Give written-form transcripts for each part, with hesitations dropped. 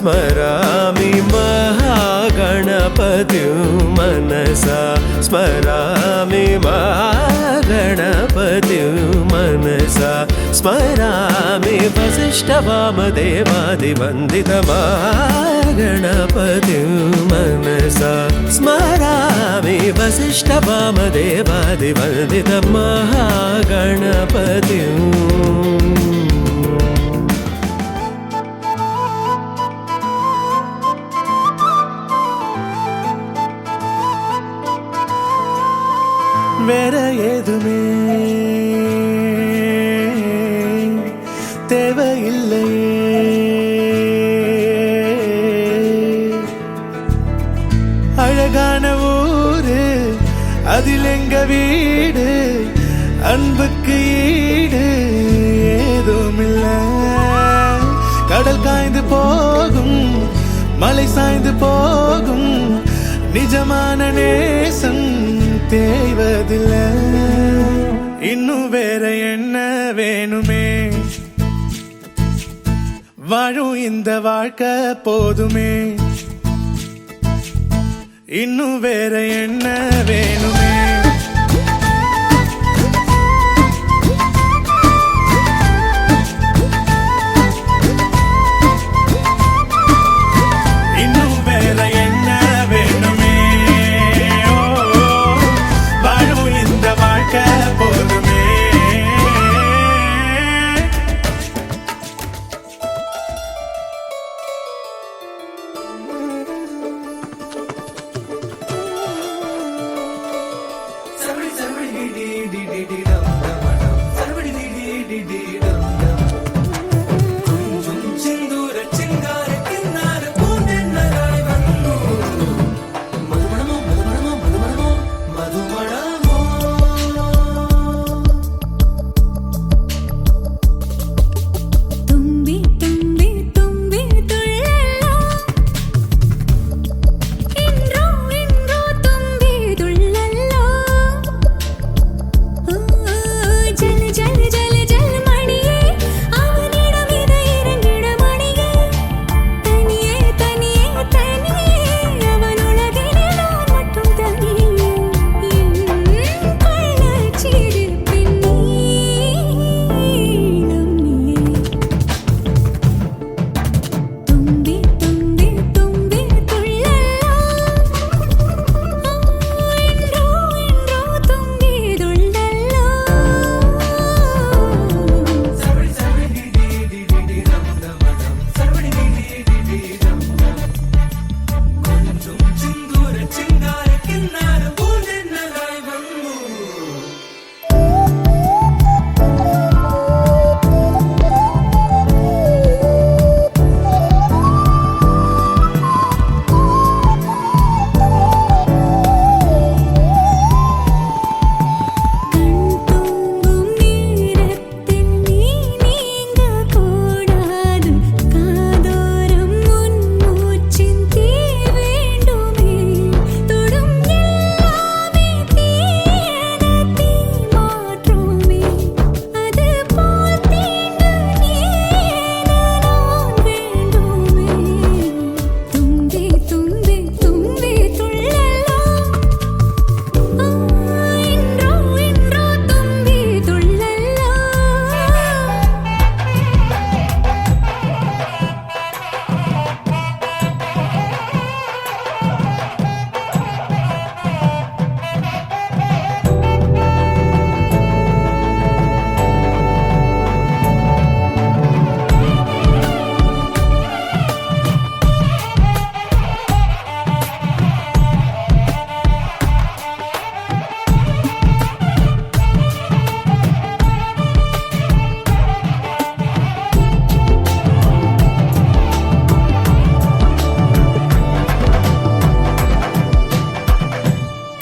स्मरामि महागणपतिं मनसा स्मरामि महागणपतिं मनसा स्मरामि वसिष्ठवामदेवादिवन्दितमहागणपतिं मनसा स्मरामि वसिष्ठवामदेवादिवन्दितमहागणपतिम् வேற எதுமே தேவையில்லையே அழகான ஊரு அதில் எங்க வீடு அன்புக்கு ஈடு ஏதுமில்ல கடல் காய்ந்து போகும் மலை சாய்ந்து போகும் நிஜமான நேசம் தேய்வதில்லை இன்னும் வேற என்ன வேணுமே வாழும் இந்த வாழ்க்கை போதுமே இன்னும் வேற என்ன வேணுமே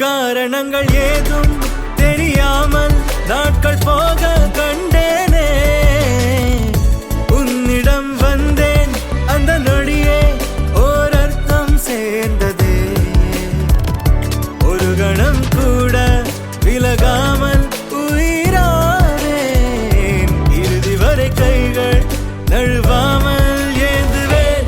காரணங்கள் ஏதும் தெரியாமல் நாட்கள் போக கண்டேனே உன்னிடம் வந்தேன் அந்த நொடியே ஓர் அர்த்தம் சேர்ந்ததே ஒரு கணம் கூட விலகாமல் உயிரானேன் இறுதி வரை கைகள் நழுவாமல் ஏந்துவேன்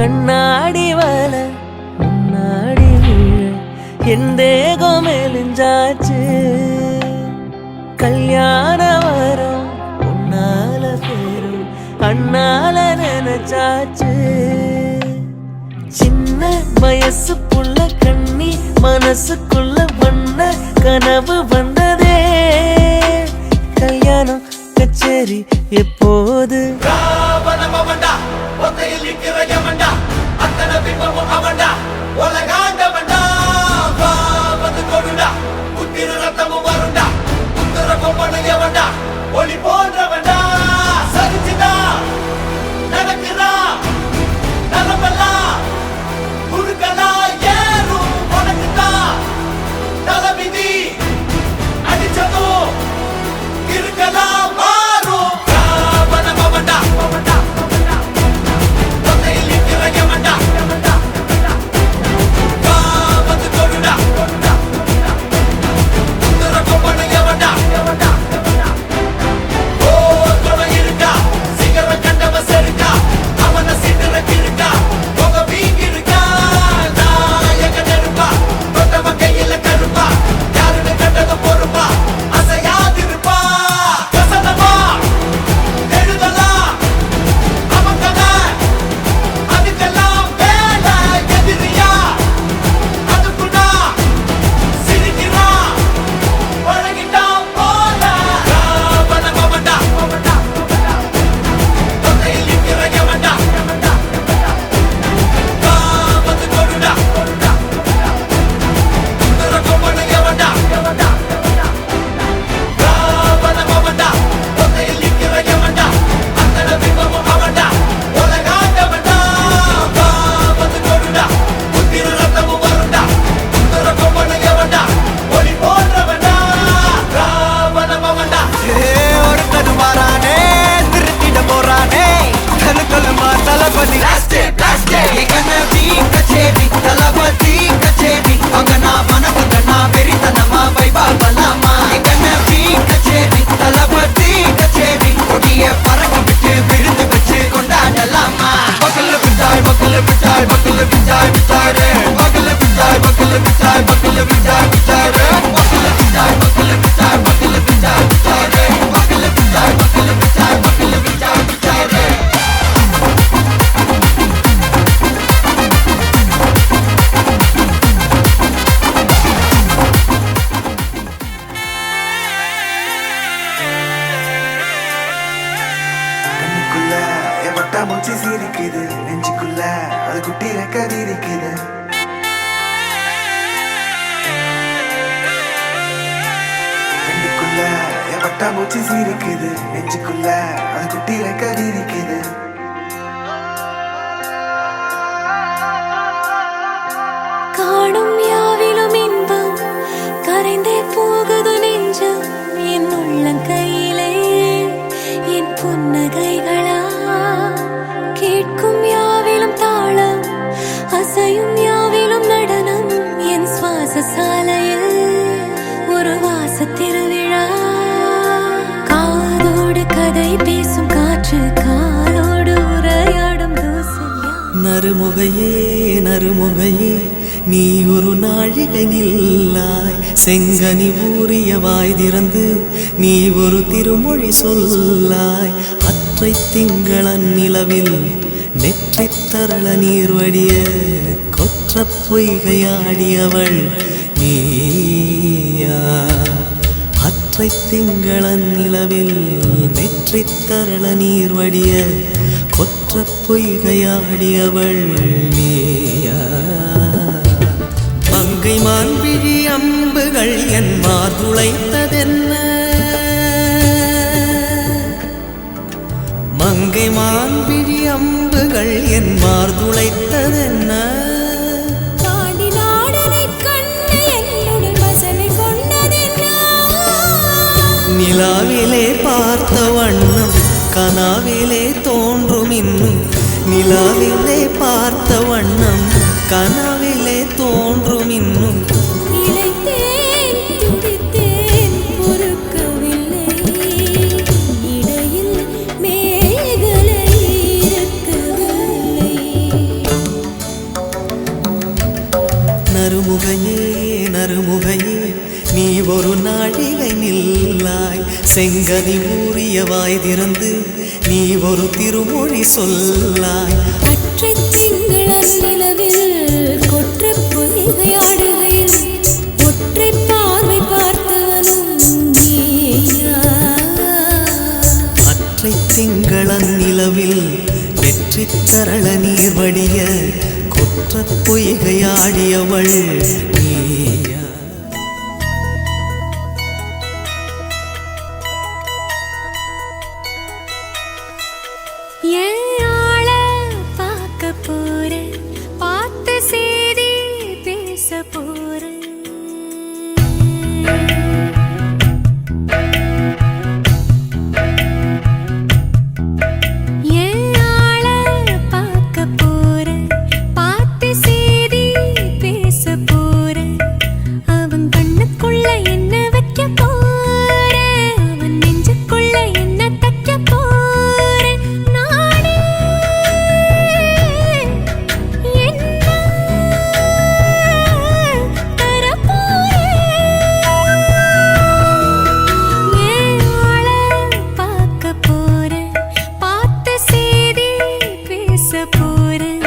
கண்ணாடி வல முன்னாடி என் தேகம் மெலிஞ்சாச்சு கல்யாண வரம் உன்னால பேரும் அண்ணால நினைச்சாச்சு சின்ன வயசுக்குள்ள கண்ணி மனசுக்குள்ள வண்ண கனவு வந்ததே கல்யாணம் கச்சேரி எப்போது ஒளி போன்றவண்டா சரிச்சுதா நடக்குதா நலமெல்லாம் குறுக்கலா ஏறும் உனக்குதா தலைவிதி அடிச்சதும் இருக்கலாம் மாறும் பவண்டா ஒத்தையில் இருக்கிற யமண்டா வந்து கொடுடா உத்தர கொம்பன யமண்டா மூச்சு சிரிக்குது நெஞ்சுக்குள்ள அது குட்டி ரெக்க விரிக்குது கண்ணுக்குள்ள பட்டா மூச்சு சிரிக்குது நெஞ்சுக்குள்ள அது குட்டி ரெக்க விரிக்குது காணும் யாவிலும் இன்பம் கரைந்தே போகுது நெஞ்சம் என் உள்ளங்கையிலே என் புன்னகைகளா கேட்கும் யாவிலும் தாளம் அசையும் யாவிலும் நடனம் என் சுவாச சாலையில் ஒரு வாச திருவிழா காதோடு கதை பேசும் காற்று காலோடு உரையாடும் தூசல் நறுமுகையே நறுமுகையே நீ ஒரு நாழிகை நில்லாய் செங்கனி ஊறிய வாய் திறந்து நீ ஒரு திருமொழி சொல்லாய் அற்றை திங்களன் நிலவில் நெற்றி தரள நீர் வடிய கொற்ற பொய்கையாடியவள் நீயா அற்றை திங்களன் நிலவில் நெற்றி தரள நீர் வடிய கொற்ற பொய்கையாடியவள் நீயா மங்கை மான்விழி அம்புகள் என் மார்துளைத்ததென்ன மங்கை மான்விழி அம்புகள் என் மார்துளைத்ததென்ன தாண்டி நாடனை கண்டு என்னுடன் வசனை கொண்டதென்ன நிலாவிலே பார்த்த வண்ணம் கனாவிலே தோன்றும் இன்னும் நிலாவிலே பார்த்த வண்ணம் கனாவிலே தோன்றும் இன்னும் இளைத்தேன் துடித்தேன் பொறுக்கவில்லை இடையில் மேகலை இருக்கவில்லை வாய் திறந்து நீ ஒரு திருமொழி சொல்லாய். அற்றை திங்களன் நிலவில் கொற்ற பொய்கையாடுகையில் ஒற்றை பார்வை பார்த்தவனும் நீயா? அற்றை திங்களன் நிலவில் வெற்றி தரள நீர் வடிய கொற்ற பொய்கையாடியவள் நீயா? என் ஆள பார்க்க போறேன், பார்த்த செய்தி பேச போறேன். என் ஆள பார்க்க போறேன், பார்த்த செய்தி பேச போறேன். அவன் கண்ணுக்குள்ள என்ன வைக்க போறேன், அவன் நெஞ்சுக்குள்ள என்ன தைக்க போறேன். நானே என்ன தரப்போறேன். என் ஆள பார்க்க போறேன், பார்த்த செய்தி பேச போறேன்.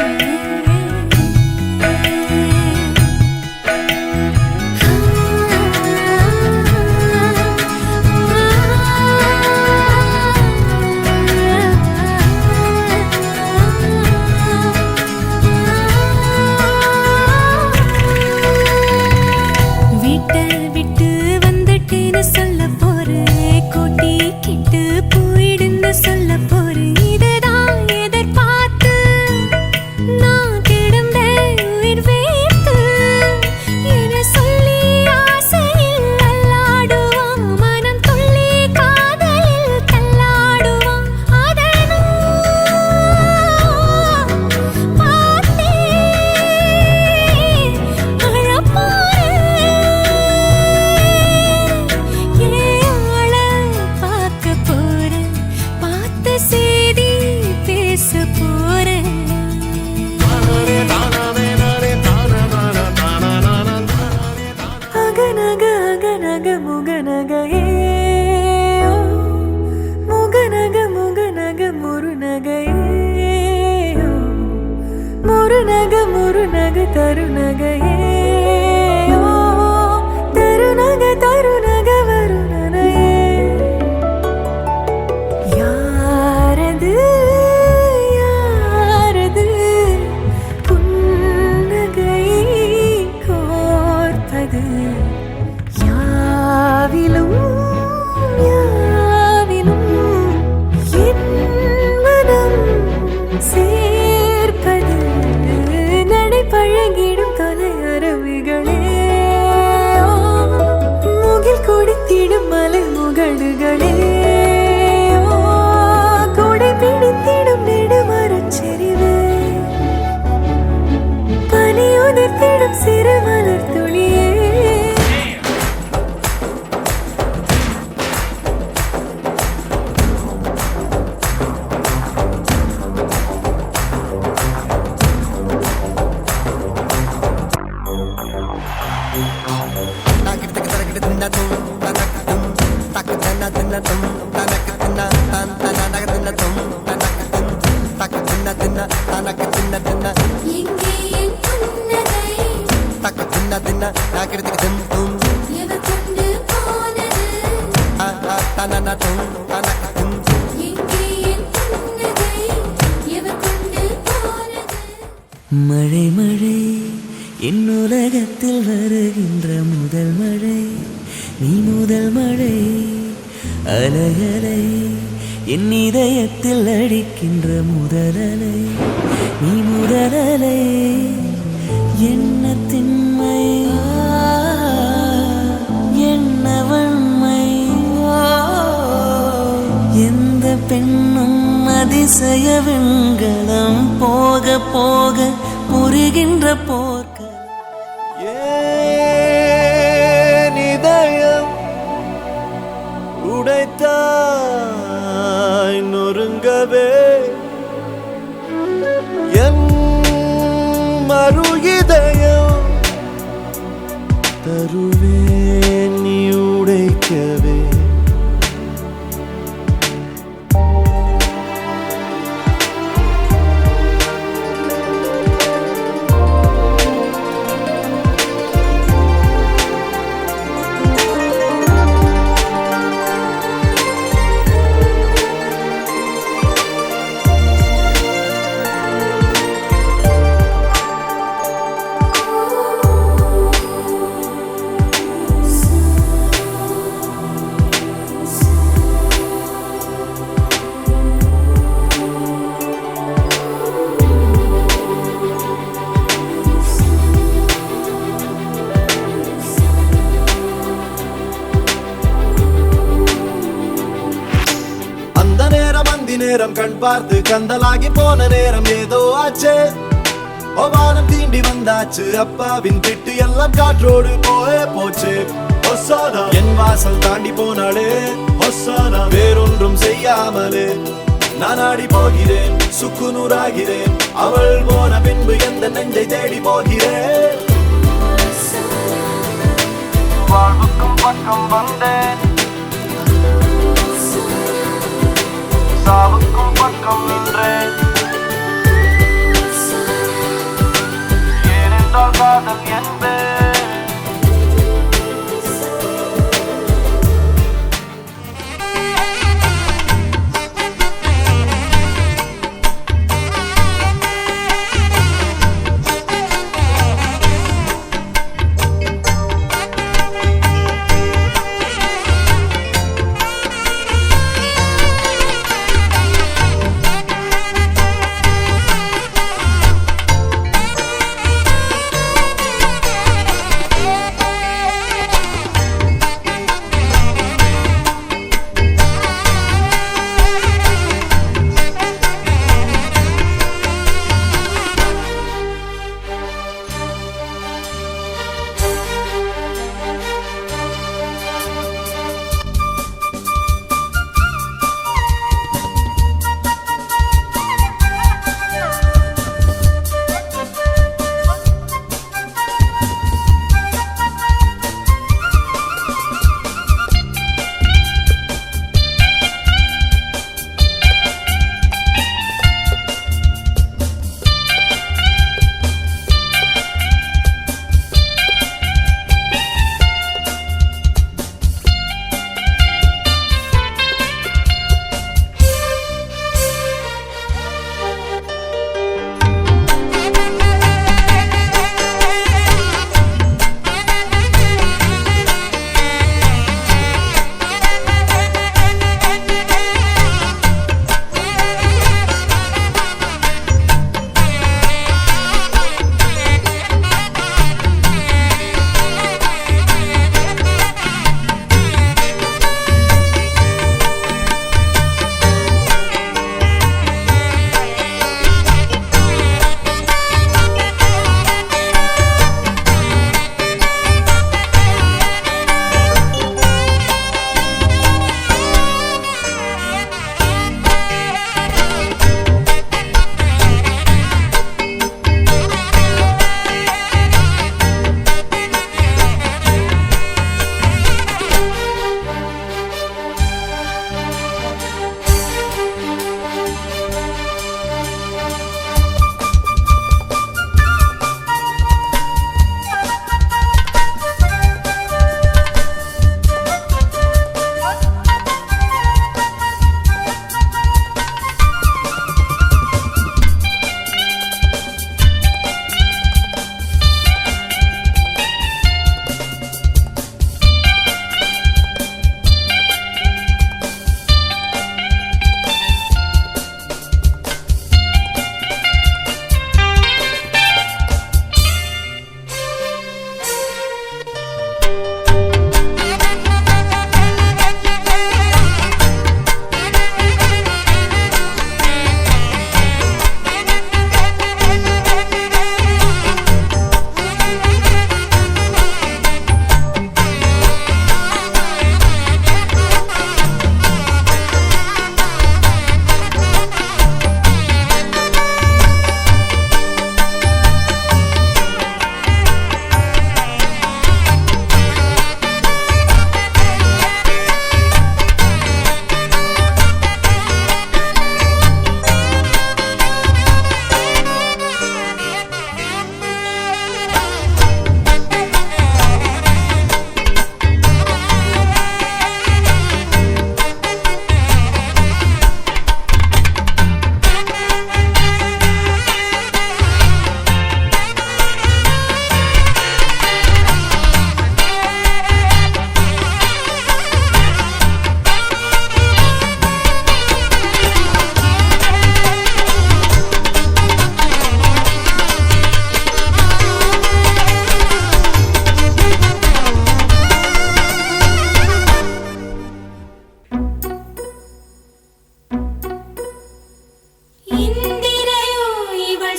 வீட்டை விட்டு வந்துட்டேன்னு சொல்ல போறேன், கூட்டிக்கிட்டு போயிடுன்னு சொல்ல போறேன். இதுதான் எதிர்பார்த்து நான் கிடந்தேன் உயிர் வேர்த்து. என சொல்லி ஆசையில் அல்லாடுவான், மனம் துள்ளி காதலில் தள்ளாடுவான். அதை நான் பார்த்தேன் அழப்போறேன். ஏழ பார்க்க போறேன், பார்த்த செய்தி பேச போறேன். அகநக அகநக முகநகையே ஓ, முகநக முகநக முருநகையே ஓ, முருநக முருநக தருநகையே ஓ, தருநக தருநக வருணனையே. யாரது யாரது புன்னகை கோர்ப்பது? யாவிலும் யாவிலும் என் மனம் சேர்ப்பது. நடை பழகிடும் தொலை அரவுகளே ஓ, முகில் கொடுத்திடும் மலை முகடுகளே ஓ, கொடை பிடித்திடும் நெடுமரச் செறிவே, பனி உதிர்த்திடும் சிறு மலர் துளியே. எங்கே என் புன்னகை எவர் கொண்டு போனது? எங்கே என் புன்னகை எவர் கொண்டு போனது? மழை மழை என் உலகத்தில் வருகின்ற முதல் மழை நீ முதல் மழை. அலை அலை என் இதயத்தில் அடிக்கின்ற முதல் அலை நீ முதல் அலை. என்ன திண்மை என்ன வன்மை, எந்த பெண்ணும் அதிசய வெண்கலம் போக போக புரிகின்ற போர்க்க. ஏன் இதயம் உடைத்தாய் நொறுங்கவே, என் மறு இதயம் தருவேன் நீ உடைக்கவே. உன்னிடம் கண் பார்த்து கந்தலாகி போன நேரம் ஏதோ ஆச்சே வானம் தீண்டி வந்தாச்சு அப்பாவின் திட்டு எல்லாம் காற்றோடு போச்சு ஹொசானா என் வாசல் தாண்டி போனாளே ஹொசானா வேறொன்றும் செய்யாமலே நான் ஆடி போகிறேன் சுக்குநூறாகிறேன் அவள் போன பின்பு எந்த நெஞ்சை தேடி போகிறேன் வாழ்வுக்கும் பக்கம் வந்தேன் சாவுக்கும் பக்கம் நின்றேன் ஏனென்றால் காதல் என்பேன்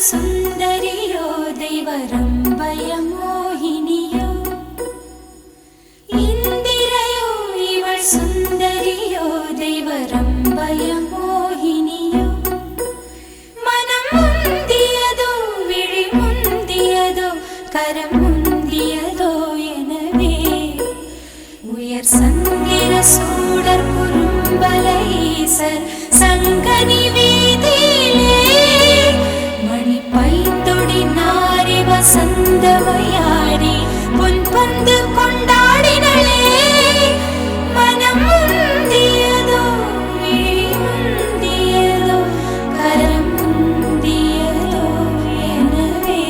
சுந்தரியோ தெய்வரம்பய மோகினியோ இந்திரையோ இவள் சுந்தரியோ தெய்வரம்பய மோகினியோ மனம் முந்தியதோ விழி முந்தியதோ கரம் முந்தியதோ எனவே உயர் சந்திர சூடர் குறும்பலை ஈசர் சங்கனி வீதியிலே மணி பைந்தொடி நாரி வசந்தவையாடி பொன் பந்து கொண்டாடினளே மனம் முந்தியதோ விழி முந்தியதோ கரம் முந்தியதோ எனவே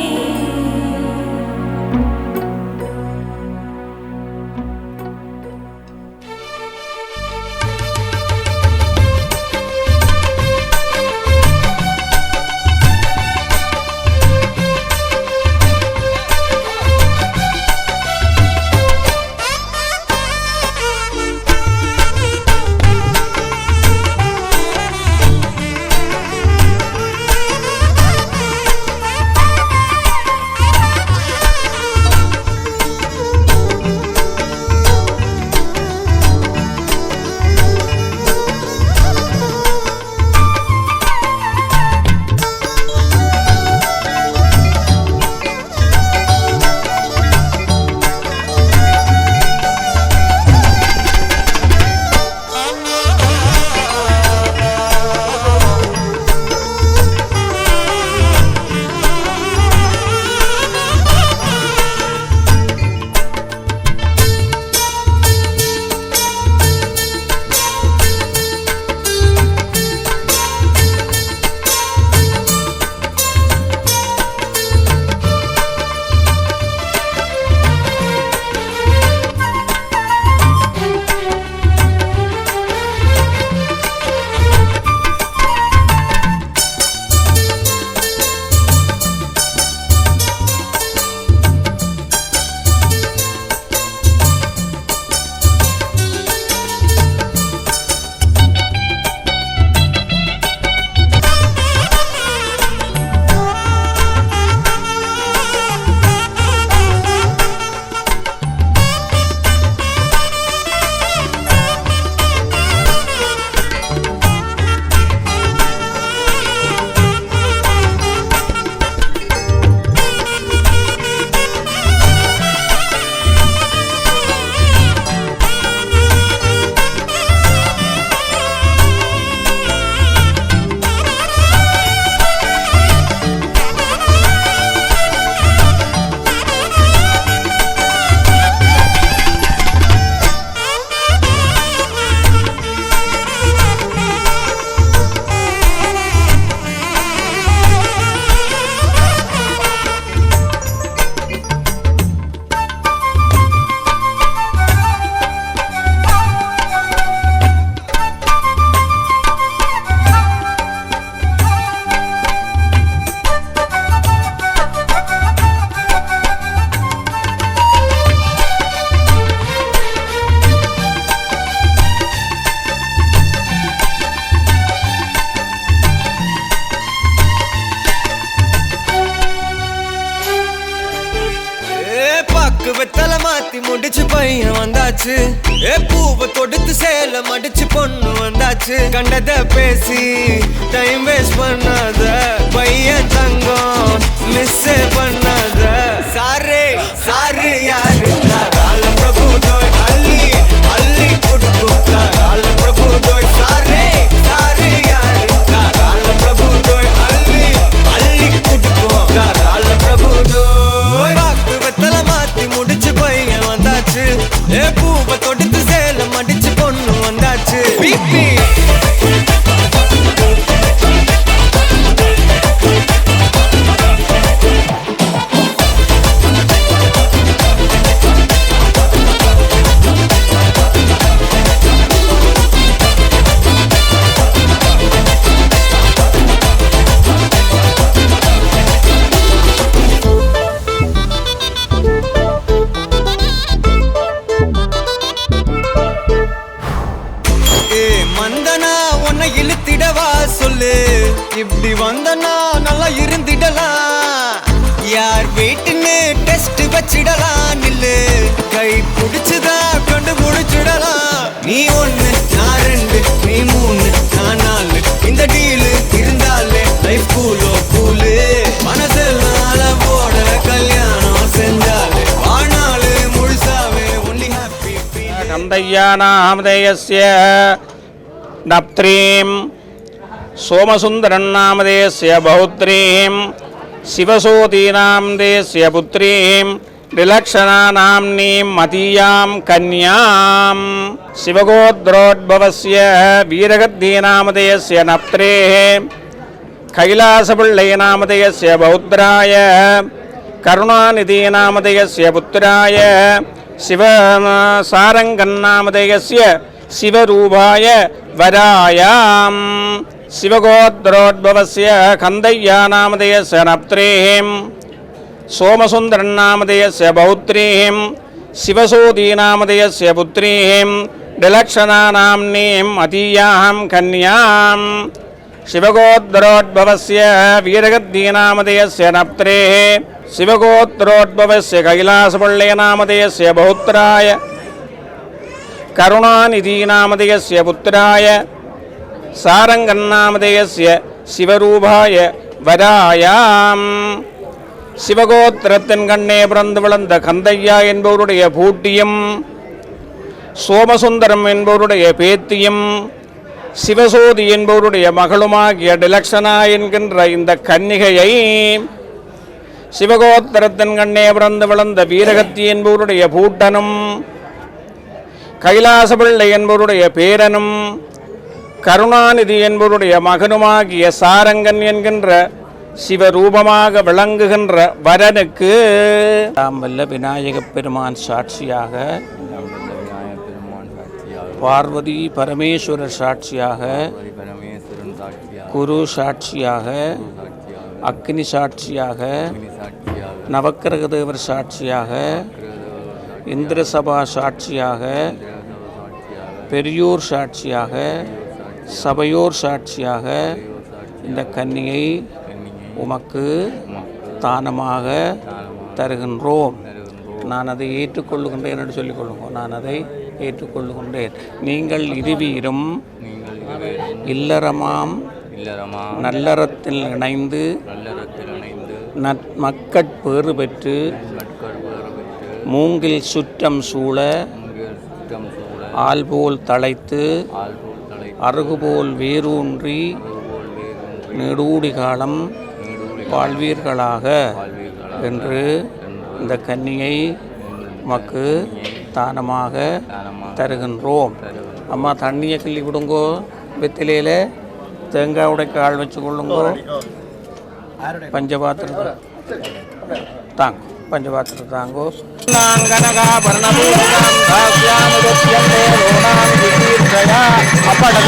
வெத்தலை மாத்தி முடிச்சு பையன் வந்தாச்சு பூவை தொடுத்து சேல மடிச்சு பொண்ணு வந்தாச்சு கண்டத பேசி டைம் வேஸ்ட் பண்ணாத பையன் தங்கம் மிஸ் பண்ணாத சாரே சாரு யாரு கால பிரபு தோய் அள்ளி அள்ளி கொடுத்து கால பிரபு தோய் சாரே சாரு யாரு கால பிரபு தோய் அள்ளி அள்ளி கொடுத்து கால பிரபு தோய் வெத்தலை மாத்தி முடிச்சு பையன் வந்தாச்சு பூவை தொடுத்து சேல மடிச்சு பொண்ணு வந்தாச்சு பிபி வச்சிடலாம் நில்லு கை பிடிச்சுதா கொண்டு முடிச்சிடலாம் நீ ஒண்ணு நான் ரெண்டு நீ மூணு நான் நாலு இந்த டீலு இருந்தாலே லைஃப் கூலோ கூலு மனசெல்லாம் போட கல்யாணம் செஞ்சாலே ஆனாலு முழுசாவே ஒன்லி ஹாப்பி கந்தையாநாமதேயஸ்ய நப்த்ரீம் சோமசுந்தரநாமதேயஸ்ய பௌத்ரீம் சிவசோதீநாமதேயஸ்ய புத்ரீம் விலக்ஷணாநாம்னீம் மதீயாம் கன்யாம் சிவகோத்ரோத்பவஸ்ய வீரகத்தீநாமதேயஸ்ய நப்த்ரேः கைலாசபிள்ளைநாமதேயஸ்ய பௌத்ராய கருணாநிதீநாமதேயஸ்ய புத்ராய சிவசாரங்கன்னாமதேயஸ்ய சிவரூபாய வராயாம் சிவகோத்ரோத்பவஸ்ய கந்தையாநாமதேயஸ்ய நப்த்ரேः சோமசுந்தரநாமதேயஸ்ய பௌத்ரீம் சிவசோதீநாமதேயஸ்ய புத்ரீம் விலக்ஷணாநாம்னீம் அதீயாம் கன்யாம் சிவகோத்ரோத்பவஸ்ய வீரகத்தீநாமதேயஸ்ய நப்த்ரேः சிவகோத்ரோத்பவஸ்ய கைலாசபள்ளைநாமதேயஸ்ய பௌத்ராய கருணாநிதீநாமதேயஸ்ய புத்ராய சாரங்கன்னாமதேயஸ்ய சிவரூபாய வராயாம் சிவகோத்திரத்தின் கண்ணே பிறந்து வளர்ந்த கந்தையா என்பவருடைய பூட்டியும் சோமசுந்தரம் என்பவருடைய பேத்தியும் சிவசோதி என்பவருடைய மகளுமாகிய டிலக்ஷனா என்கின்ற இந்த கன்னிகையை சிவகோத்திரத்தின் கண்ணே பிறந்து வளர்ந்த வீரகத்தி என்பவருடைய பூட்டனும் கைலாசபிள்ளை என்பவருடைய பேரனும் கருணாநிதி என்பவருடைய மகனுமாகிய சாரங்கன் என்கின்ற சிவரூபமாக விளங்குகின்ற வரனுக்கு வல்ல விநாயகப் பெருமான் சாட்சியாக பார்வதி பரமேஸ்வரர் சாட்சியாக குரு சாட்சியாக அக்னி சாட்சியாக நவக்கிரக தேவர் சாட்சியாக இந்திரசபா சாட்சியாக பெரியோர் சாட்சியாக சபையோர் சாட்சியாக இந்த கன்னியை உமக்கு தானமாக தருகின்றோம். நான் அதை ஏற்றுக்கொள்ளுகின்றேன் என்று சொல்லிக் கொள்ளுங்க. நான் அதை ஏற்றுக்கொள்ளுகின்றேன். நீங்கள் இருவீரும் இல்லறமாம் நல்லறத்தில் இணைந்து மக்கட்பேறு பெற்று மூங்கில் சுற்றம் சூழ ஆல்போல் தழைத்து அருகுபோல் வேரூன்றி நெடூடி காலம் வாழ்வீர்களாக என்று இந்த கன்னியை உமக்கு தானமாக தருகின்றோம். அம்மா தண்ணியை கிள்ளி விடுங்கோ, வெத்திலையில் தேங்காய் உடைக்க ஆள் வச்சு கொள்ளுங்கோ. பஞ்சபாத்திரத்தை தாங்க, பஞ்சபாத்திரத்தை தாங்கோ. அப்பாட்ட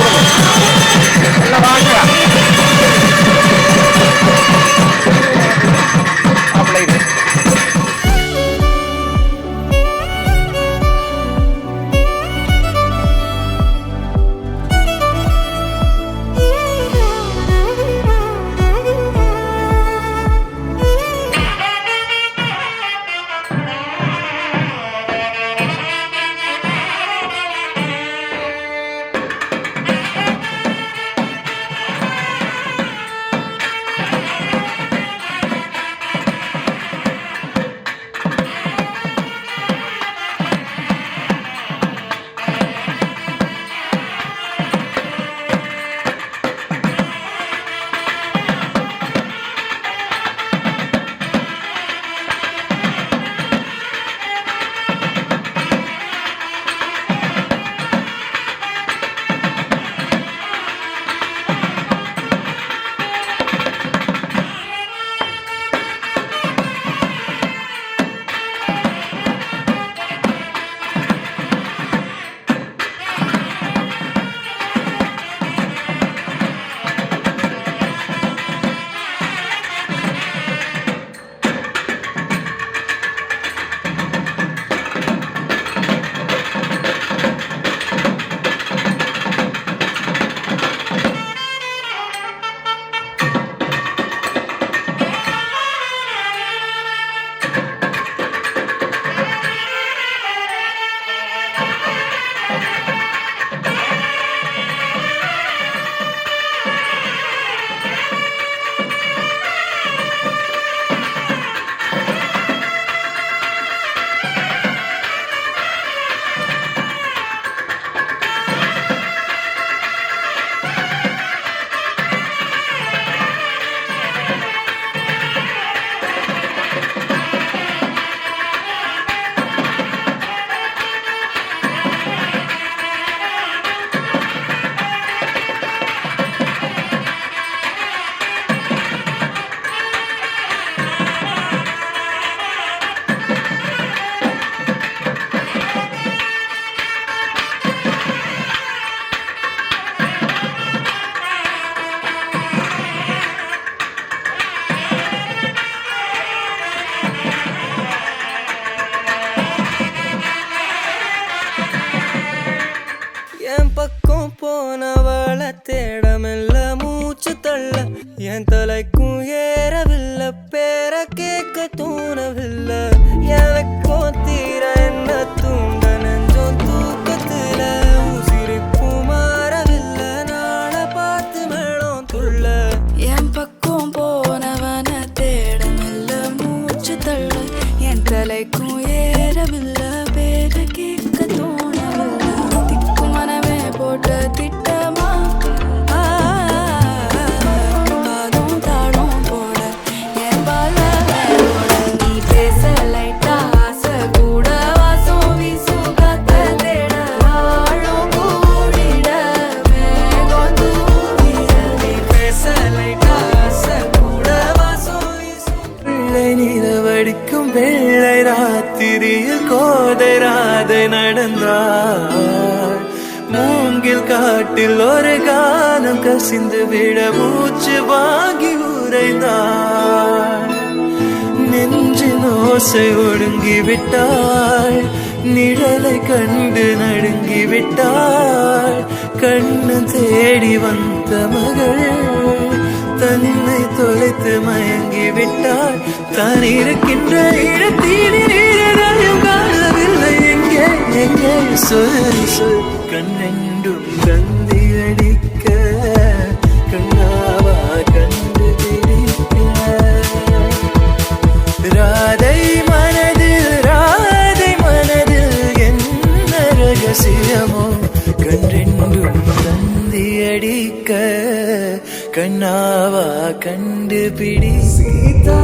என் தலைக்கும் ஏறவில்லை பேர கேட்க தோணவில்லை எனக்கும் தீர என்ன தூண்ட நெஞ்சம் தூக்கத்துல உசிரிப்பும் மாறவில்லை நாள பார்த்து மேளம் துள்ள என் பக்கம் போனவன தேடமில்ல மூச்சு தள்ள என் தலைக்கும் ஏறவில்லை பேர கேட்க தோணவில்லை திக்கு மனமே போட்ட திட்டமா பாதம் தாளம் போட என் பால நீ பேச லைட்டா ஆசை கூட வாசம் வீசும் காத்த தேட ஆழம் கூடிட மேகம் தூவிட நீ பேச லைட்டா ஆசை கூட வாசம் வீசும் பிள்ளை நிலவடிக்கும் வெள்ளை ராத்திரியில் கோதை ராதை நடந்தாள் மூங்கில் காட்டில் ஒரு காலம் கசிந்து விட மூச்சு வாங்கி உறைந்தாள் நெஞ்சின் ஓசை ஒடுங்கி விட்டாள் நிழலை கண்டு நடுங்கி விட்டாள் கண்ணு தேடி வந்த மகள் தன்னை தொலைத்து மயங்கி விட்டாள் தான் இருக்கின்ற இடத்தில் காணவில்லை எங்கே எங்கே சொல் சொல் கண்ணெண்டும் தந்தி அடிக்க கண்ணாவா கண்டு பிடிக்க ராதை மனதில் என்ன ரகசியமோ கண்ணெண்டும் தந்தி அடிக்க கண்ணாவா கண்டுபிடி சீதா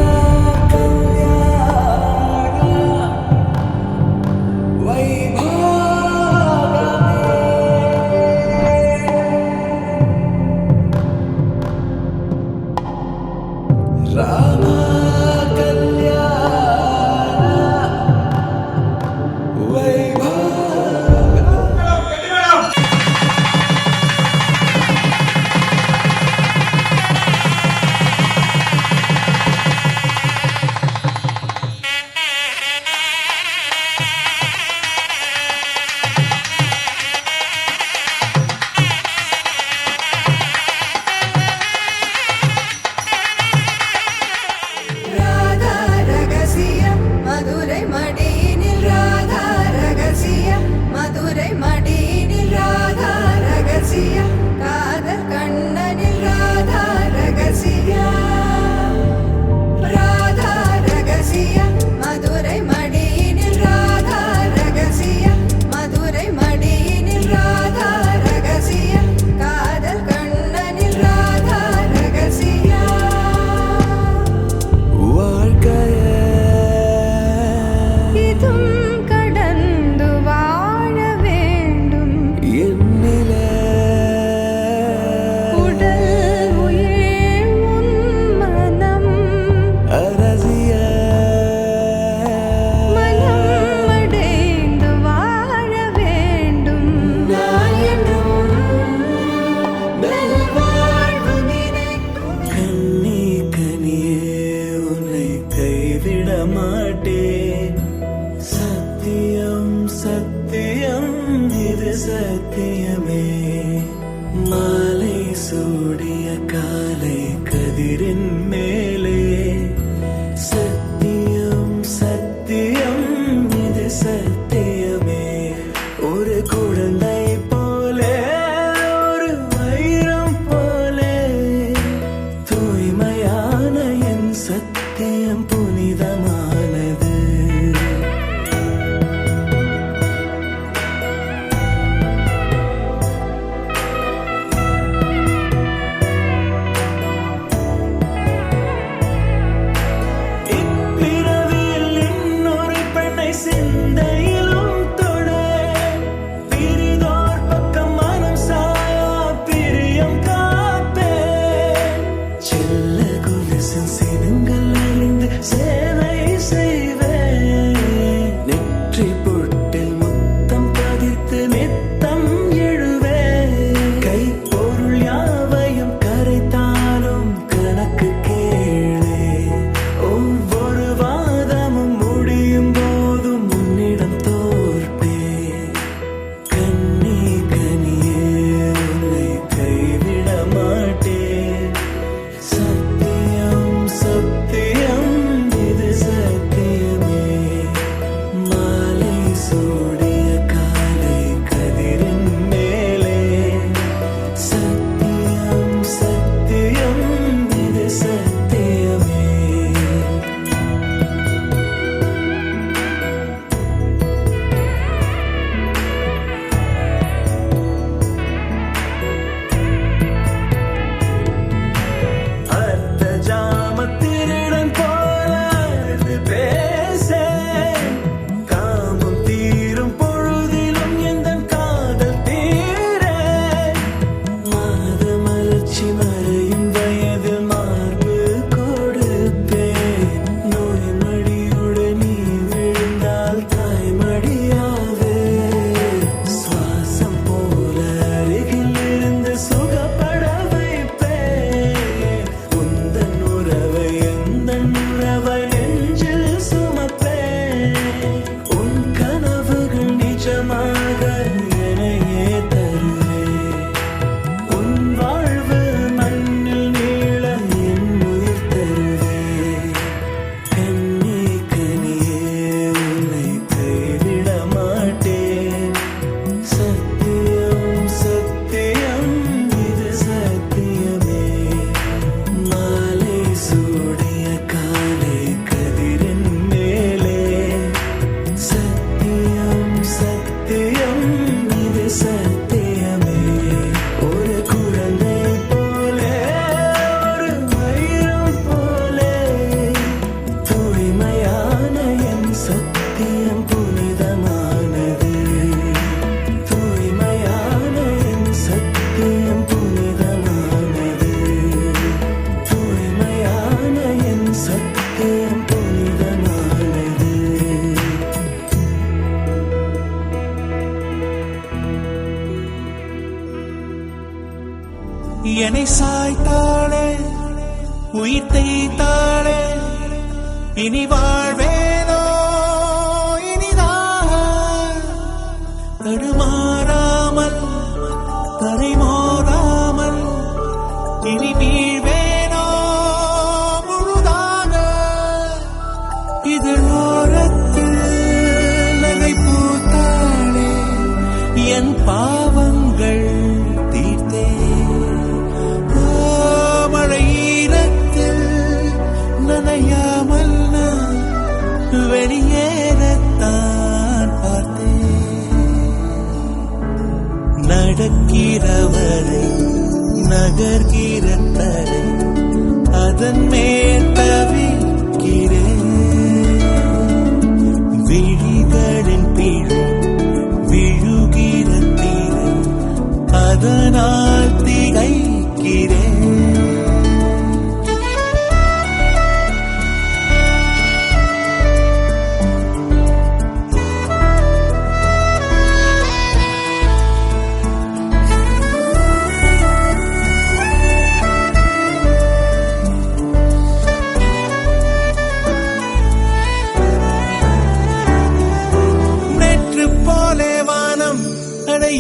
சத்தியமே மாலை சூடிய காலை கதிரின் மேலே சத்தியம் சத்தியம் இது சத்தியமே ஒரு குழந்தை போலே ஒரு வைரம் போலே தூய்மையான என் சத்தியம் புனிதமானது Say மிகவும் புனிதமானது. என்னை சாய்த்தாளே உயிர் தேய்த்தாளே இனி வாழ்வேனோ இனிதாக தடுமாறாமல் தரைமோதாமல் இனி வீழ்வேனோ முழுதாக இதழோரத்தில் நகை பூத்தாளே என் பாவங்கள் தீர்த்தே மழையீரத்தில் நனையாமல் நான் வெளியேறத்தான் பார்த்தேன். நடக்கிறவரை நகர்கிற தரை அதன் மேல் தவிக்கிறேன். விழிகளின் பிழை விழுகிற தீரை அதனால் திகைக்கிறேன்.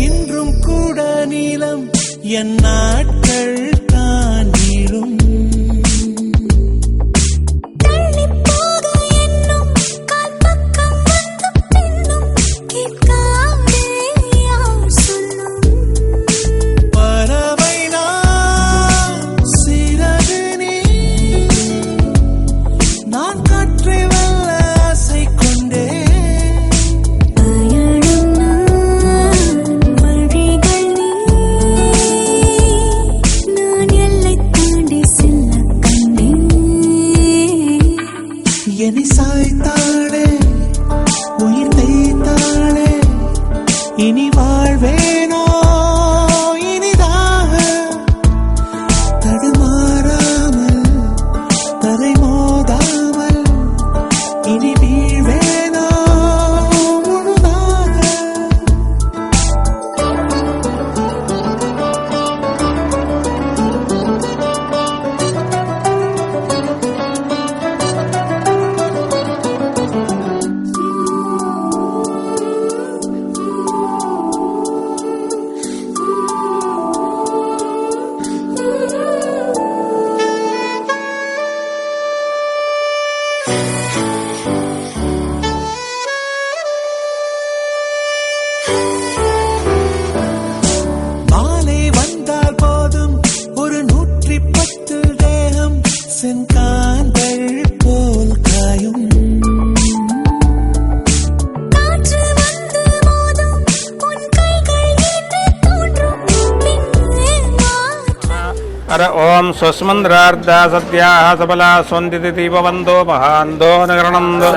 இன்றும் கூட நீளம் என் நாட்கள் தான் நீளும். பறவை நான் சிறகு நீ நான் காற்றை வெல்ல ஆசை கொண்டே என்னை சாய்த்தாளே உயிர் தேய்த்தாளே இனி வாழ்வேனோ இனிதாக தடுமாறாமல் தரைமோதாமல் இனி வீழ்வேனோ முழுதாக. மாலை வந்தால் போதும் ஒரு 110 தேகம் செங்காந்தள் போல் காயும். अर ओम स्वस्मन्द्रार्धा सत्याः सबला स्वन्दिति दीपवन्तो महान्तो नगरणन्तो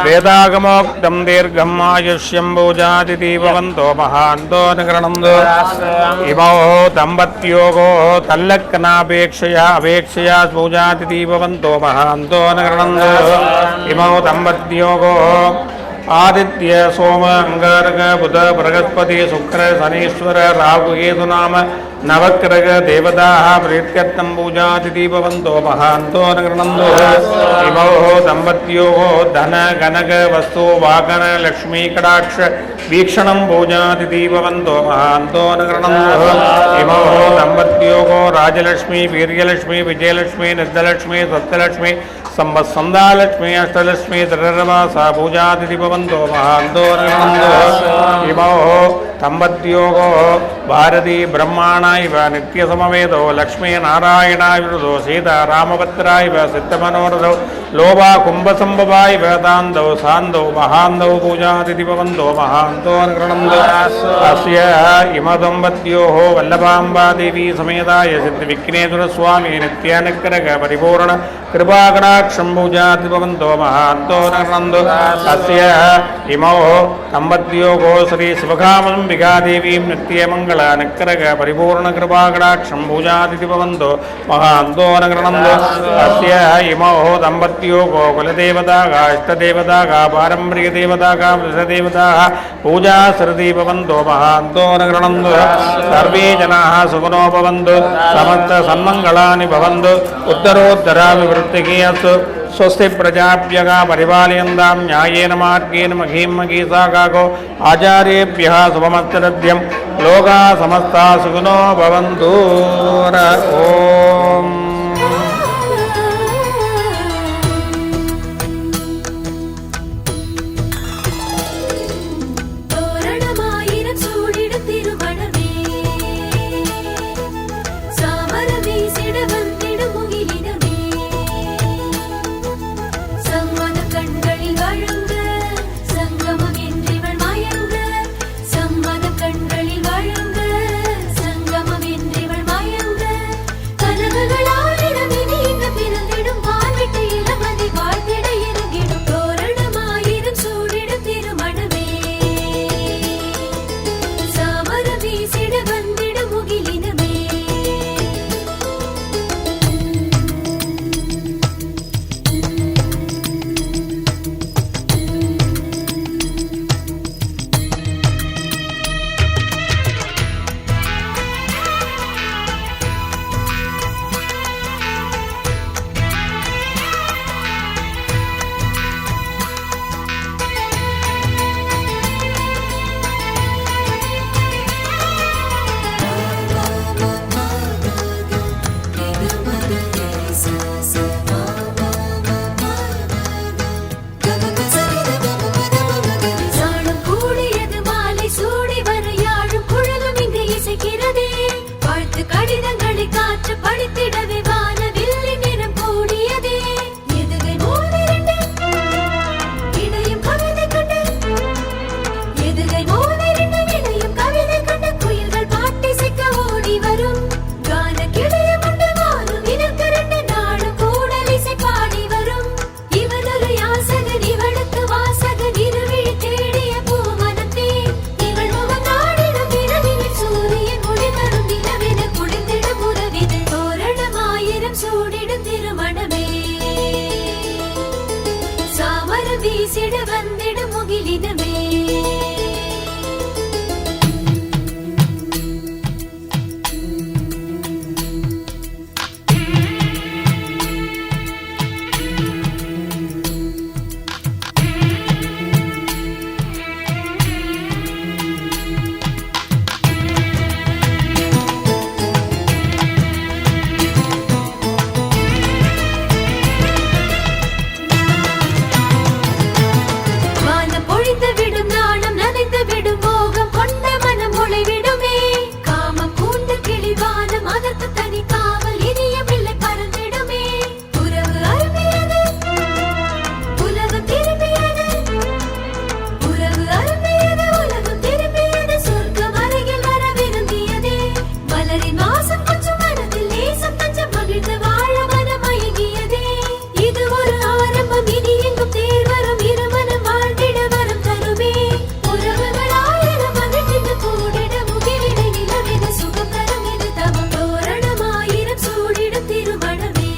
वेदागमोक्तं दीर्घम् आयुष्यं भुजाति दीपवन्तो महान्तो नगरणन्तो इमौ दम्पत्योगो तल्लक्नापेक्षया अपेक्षया भुजाति दीपवन्तो महान्तो नगरणन्तो इमौ दम्पत्योगो आदित्य सोम अंगारक बुध बृहस्पति शुक्र शनीश्वर राहु केतु नाम नवग्रह देवता प्रीत्यर्थं पूजाति दीपवन्तो महान्तो नगरणन्तो इमौ दम्पत्योः धन गणक वस्तु वाहन लक्ष्मी कटाक्ष वीक्षणं पूजाति दीपवन्तो महान्तो नगरणन्तो इमौ दम्पत्योः राजलक्ष्मी वीर्यलक्ष्मी विजयलक्ष्मी नित्यलक्ष्मी सत्यलक्ष्मी संवत्सन्दालक्ष्मी अष्टलक्ष्मी त्रिरवासा पूजाति दीपवन्तो महान्तो नगरणन्तो इमौ दम्पत्योः भारती ब्रह्माणा इव नित्यसमवेदो लक्ष्मी नारायणा विरुदो सीता रामभद्रा इव सिद्धमनोरथो लोभा कुम्भसम्भवा इव तान्दौ सान्दौ महान्दौ पूजाति दीपवन्तो महान्तो नगरणन्तो अस्य इमदम्पत्योः वल्लभाम्बा देवी समेताय सिद्धिविघ्नेश्वरस्वामी नित्यानुग्रह परिपूर्ण कृपाकटाक्षं पूजाति दीपवन्तो महान्तो नगरणन्तो अस्य इमौ दम्पत्योः श्री शिवकामं శ్రీమదాంబికాదేవీం నిత్యమంగళ నిక్కరగ పరిపూర్ణ కృపాకటాక్షం పూజాదితి భవంతు మహాంతో నగరణందు అస్య ఇమో దంపత్యోగో కులదేవతాగా ఇష్టదేవతాగా పారంపరికదేవతాగా వృషదేవతాः పూజా సరతి భవంతు మహాంతో నగరణందు సర్వే జనాः సుఖినో భవంతు సమస్త సన్మంగళాని భవంతు ఉత్తరోత్తరాభివృద్ధికి అస్తు స్వస్తి ప్రజాభ్యగా పరిపాలయంతాం న్యాయేన మార్గేణ మహీం మహీసాగాగో ఆచార్యేభ్యः శుభమస్తరభ్యం లోకా సమస్తా సుఖినో భవంతు. ఓం தோரணமாயிரம் சூடிடும் திருமணமே சாமரம் வீசிட வந்திடும் முகிலினமே சம்மத கண்களில் வழங்க சங்கமம் என்றிவள் மயங்க சம்மத கண்களில் வழங்க சங்கமம் என்றிவள் மயங்க கனவுகளாயிரம் இனி இங்கு பிறந்திடும் வாழ்விட்டு இளமதி வாழ்த்திட இறங்கிடும் தோரணமாயிரம் சூடிடும் திருமணமே சாமரம் வீசிட வந்திடும் முகிலினமே சாணம் கூடியது மாலை சூடி வர யாழும் குழலும் இங்கு இசைக்கிறதே வாழ்த்து கடிதங்களை காற்று படித்திடவே வானவில்லி நிறம் கூடியதே எதுகை மோதிரண்டு இணையும் கவிதை கண்டு எதுகை மோதிரண்டு இணையும் கவிதை கண்டு குயில்கள் பாட்டிசைக்க ஓடி வரும் கான கிளையம் உண்டு வானும் இனக்கு ரெண்டு நாளும் கூடல் இசை பாடி வரும் இவனொரு யாசகன் இவளுக்கு வாசகன் இருவிழி தேடிய பூமனத்தே இவள் முகம் நாடிடும் இரவினில் சூரியன் ஒளி தரும் நிலவென குளிர்ந்திடும் உறவிது தோரணமாயிரம் சூடிடும் திருமணமே சாமரம் வீசிட வந்திடும் முகிலினமே வானம் பொழிந்து விடும் நாணம் நனைந்து விடும் மோகம் கொண்ட மனம் ஒளிவிடுமே காமம் கூண்டு கிளி வானம் அதற்கு தனி காவல் இனிய பிள்ளை பறந்திடுமே உறவு அருமையது உலகம் திரும்பியது உறவு அருமையது உலகம் திரும்பியது சொர்க்கம் அருகில் வர விரும்பியதே மலரின் வாசம் கொஞ்சம் மனதில் நேசம் தஞ்சம் மகிழ்ந்து வாழ மனம் மயங்கியதே இது ஒரு ஆரம்பம் இனி எங்கும் தேர் வரும் இருமனம் வாழ்ந்திட வரம் தருமே உறவுகளாயிரம் மகிழ்ந்து கூடிட முகிலிட நிலவென சுகம் தரும் இது தவம் தோரணமாயிரம் சூடிடும் திருமணமே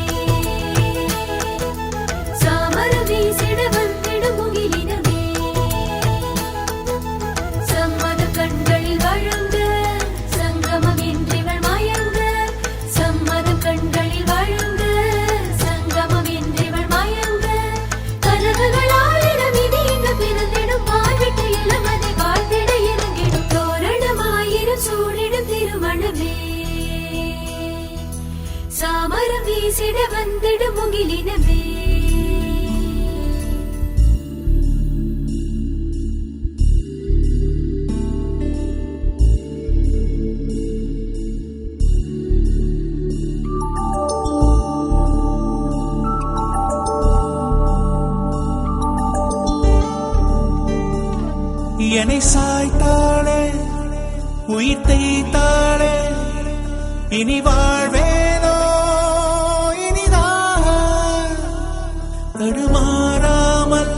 சாமரம் வீசிட வந்திடும் முகிலினமே சம்மத கண்களில் வழங்க சங்கமம் என்றிவள் மயங்க சம்மதம் கண்களில் வழங்க சங்கமம் என்றிவள் மயங்க கனவுகளாயிரம் இனி இங்கு பிறந்திடும் வாழ்விட்டு இளமதி வாழ்த்திட இறங்கிடும் தோரணமாயிரம் சூடிடும் திருமணமே சாமரம் வீசிட வந்திடும் முகிலினமே என்னை சாய்த்தாளே உயிர் தேய்த்தாளே இனி வாழ்வேனோ இனிதாக தடுமாறாமல்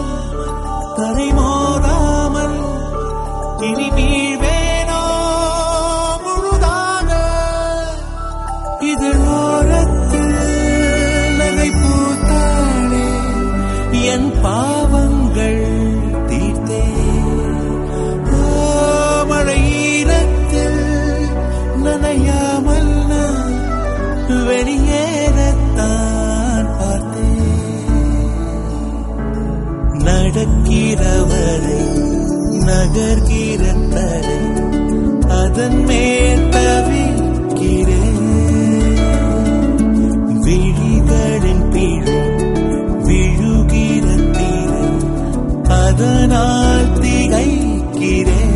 தரைமோதாமல் இனி வீழ்வேனோ என் பாவங்கள் தீர்த்தே. ஓ, மழையீரத்தில் நனையாமல் நான் வெளியேறத்தான் பார்த்தேன். நடக்கிறவரை நகர்கிற தரை அதன் மேல் தவிக்கிறேன். விழிகளின் பிழை விழுகிற தீரை அதனால் திகைக்கிறேன்.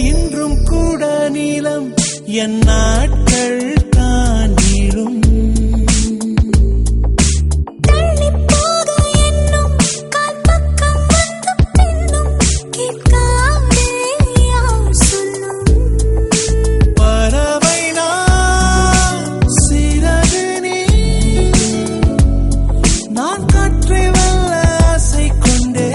இன்றும் கூட நீளம் என் நாட்கள் தான் நீளும். பறவை நான் சிறகு நீ நான் காற்றை வெல்ல ஆசை கொண்டே.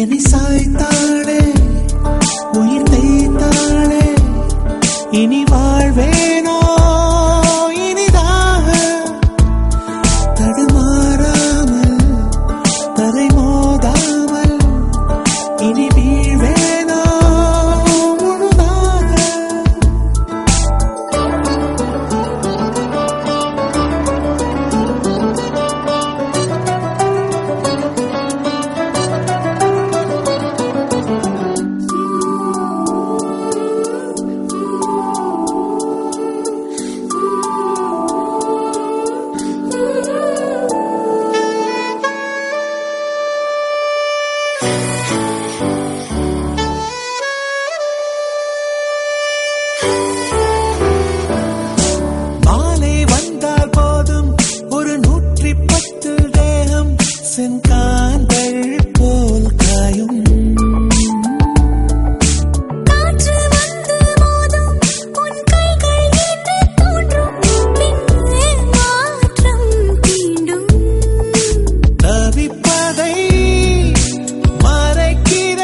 என்னை சாய்த்தாளே உயிர் தைத்தாளே இனி வாழ்வேனோ இனிதாக. தடுமாறாமல் தரை மோதாமல் இனி வீழ்வேனோ முழுதாக. மாலை வந்தால் போதும் ஒரு 110 தேகம் செங்காந்தள் போல் காயும். தவிப்பதை மறைக்கிற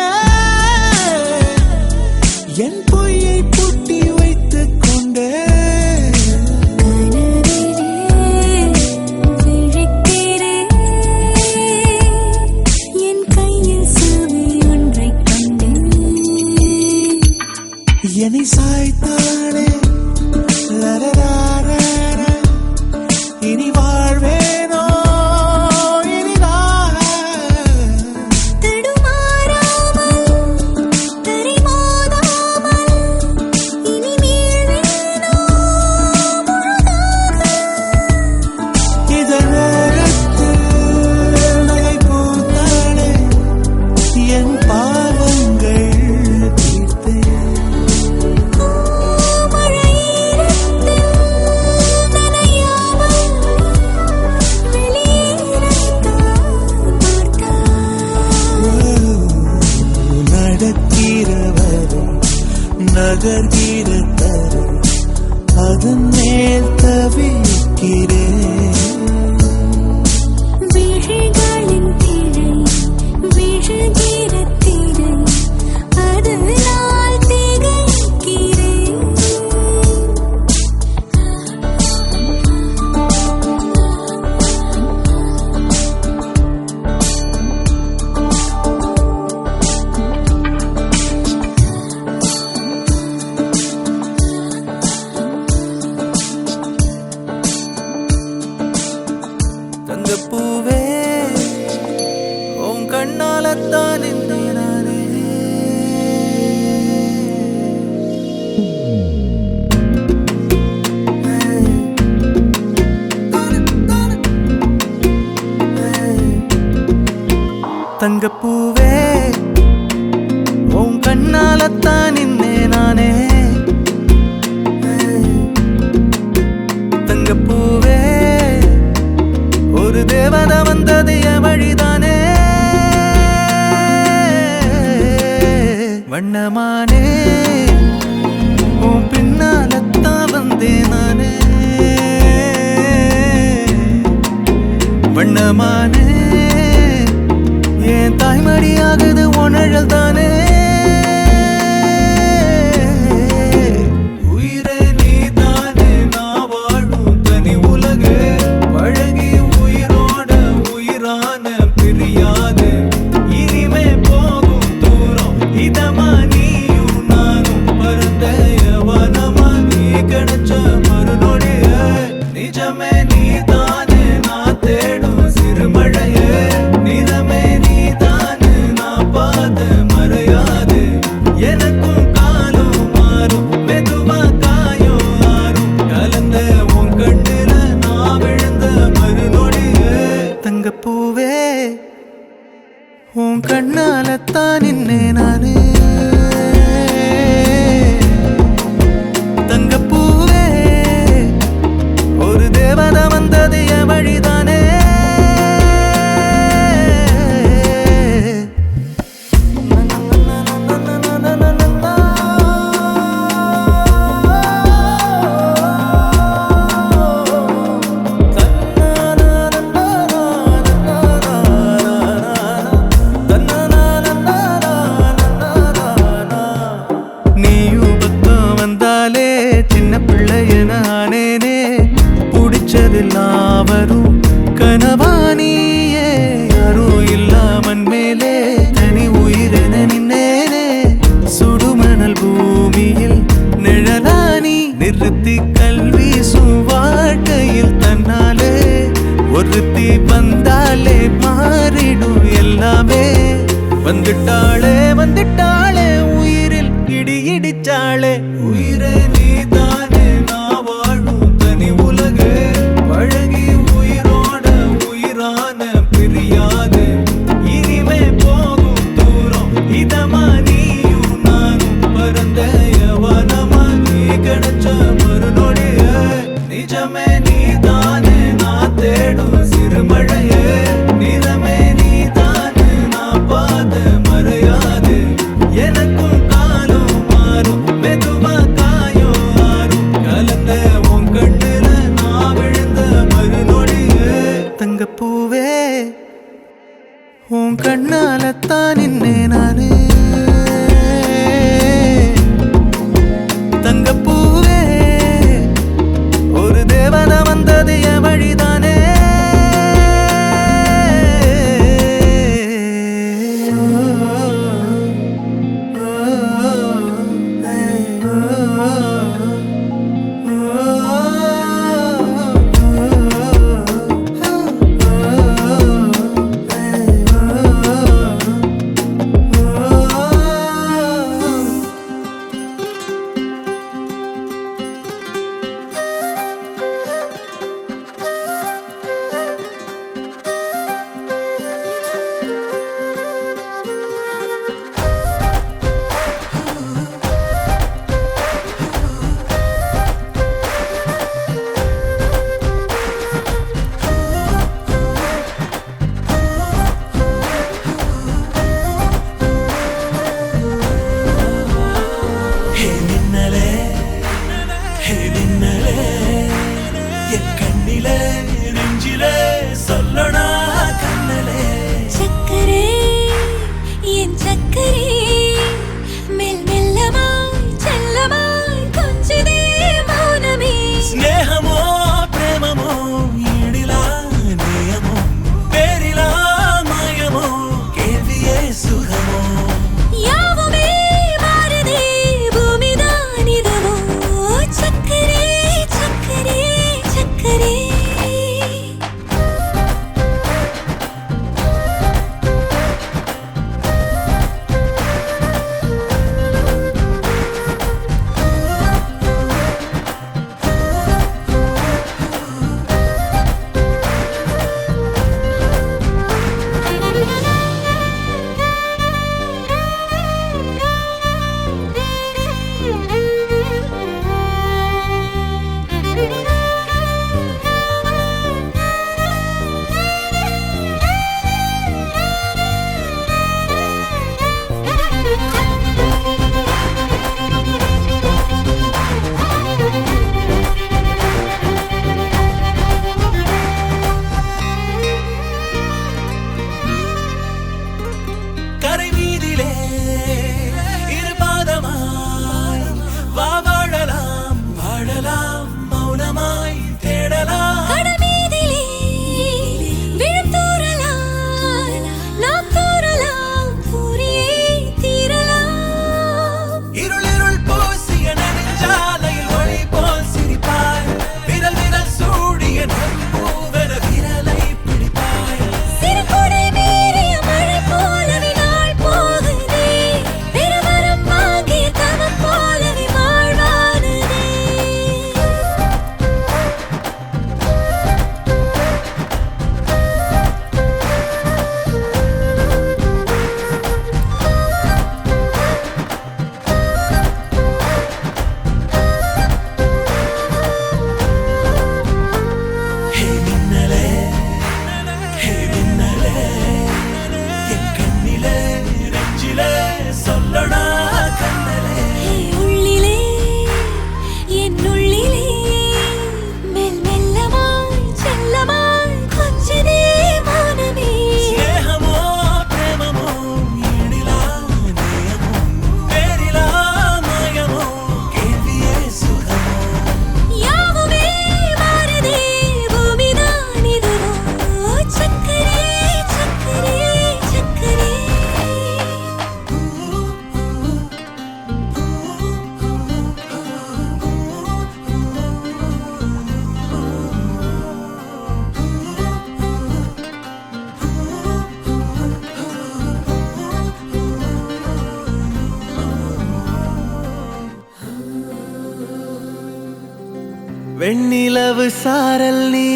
என் பொய்யை பூட்டி வைத்துக் கொண்டே. என்னை சாய்த்தாளே லரராரர இனி வாழ்வேனோ இனிதாக. இதழத்தில் நகை பூத்தாளே என் பாவங்கள் தீர்த்தே. நடக்கிறவரை நகர்கிற தரை அதன் மேல் தவிக்கிறேன். விழிகளின் திரை விழுகிற திரை அதனால் திகைக்கிறேன். தங்கப்பூவே உன் கண்ணாலத்தான் நின்றேன் நானே. தங்கப்பூவே உன் கண்ணாலத்தான் நின்றேன் நானே. கிடைச்ச மறுநொடியே நிஜமே நீதானே நான் தேடும் சிறுமழையே நிறமே நீதானே நான் பார்த்த மறையாது எனக்கும் காலம் மாறும் மெதுவா காயம் ஆறும் கலந்த உன் கண்ணுல நான் விழுந்த மறுநொடியே தங்கப்பூவே உன் கண்ணாலத்தான் நின்னே நானு தங்கப்பூவே ஒரு தேவதை வந்தது என் வழிதானே நீயும் பக்கம் வந்தாலே சின்ன பிள்ளைய நானேனே பிடிச்சதெல்லாம் வரும் கனவானியே யாரும் இல்லாமன் மேலே தனி உயிரென நின்னேனே சுடுமணல் பூமியில் நிழலானி நிறுத்தி கல்வி வாழ்க்கையில் தன்னாலே ஒருத்தி வந்தாலே மாறிடும் எல்லாமே வந்துட்டாளே வந்துட்டாளே உயிரில் இடி இடிச்சாளே உயிரே நீதானே நான் வாழும் தனி உலகு பழகி உயிரோட உயிரான பிரியாது இனிமே போகும் தூரம் இதமா நீயும் நானும் பரந்த யவனமா நீ கிடைச்ச மறுநொடிய நிஜமே நீதானே நான் தேடும் சிறுமழையே நிறமே நீதானே நான் பார்த்த மறையாது எனக்கும் காலம் மாறும் மெதுவா காயம் ஆறும் கலந்த உன் கண்ணுல நான் விழுந்த மறுநொடியே தங்கப்பூவே உன் கண்ணாலத்தான் நின்னே நானு தங்கப்பூவே ஒரு தேவதை வந்தது என் வழிதானே வெண்ணிலவு சாரல் நீ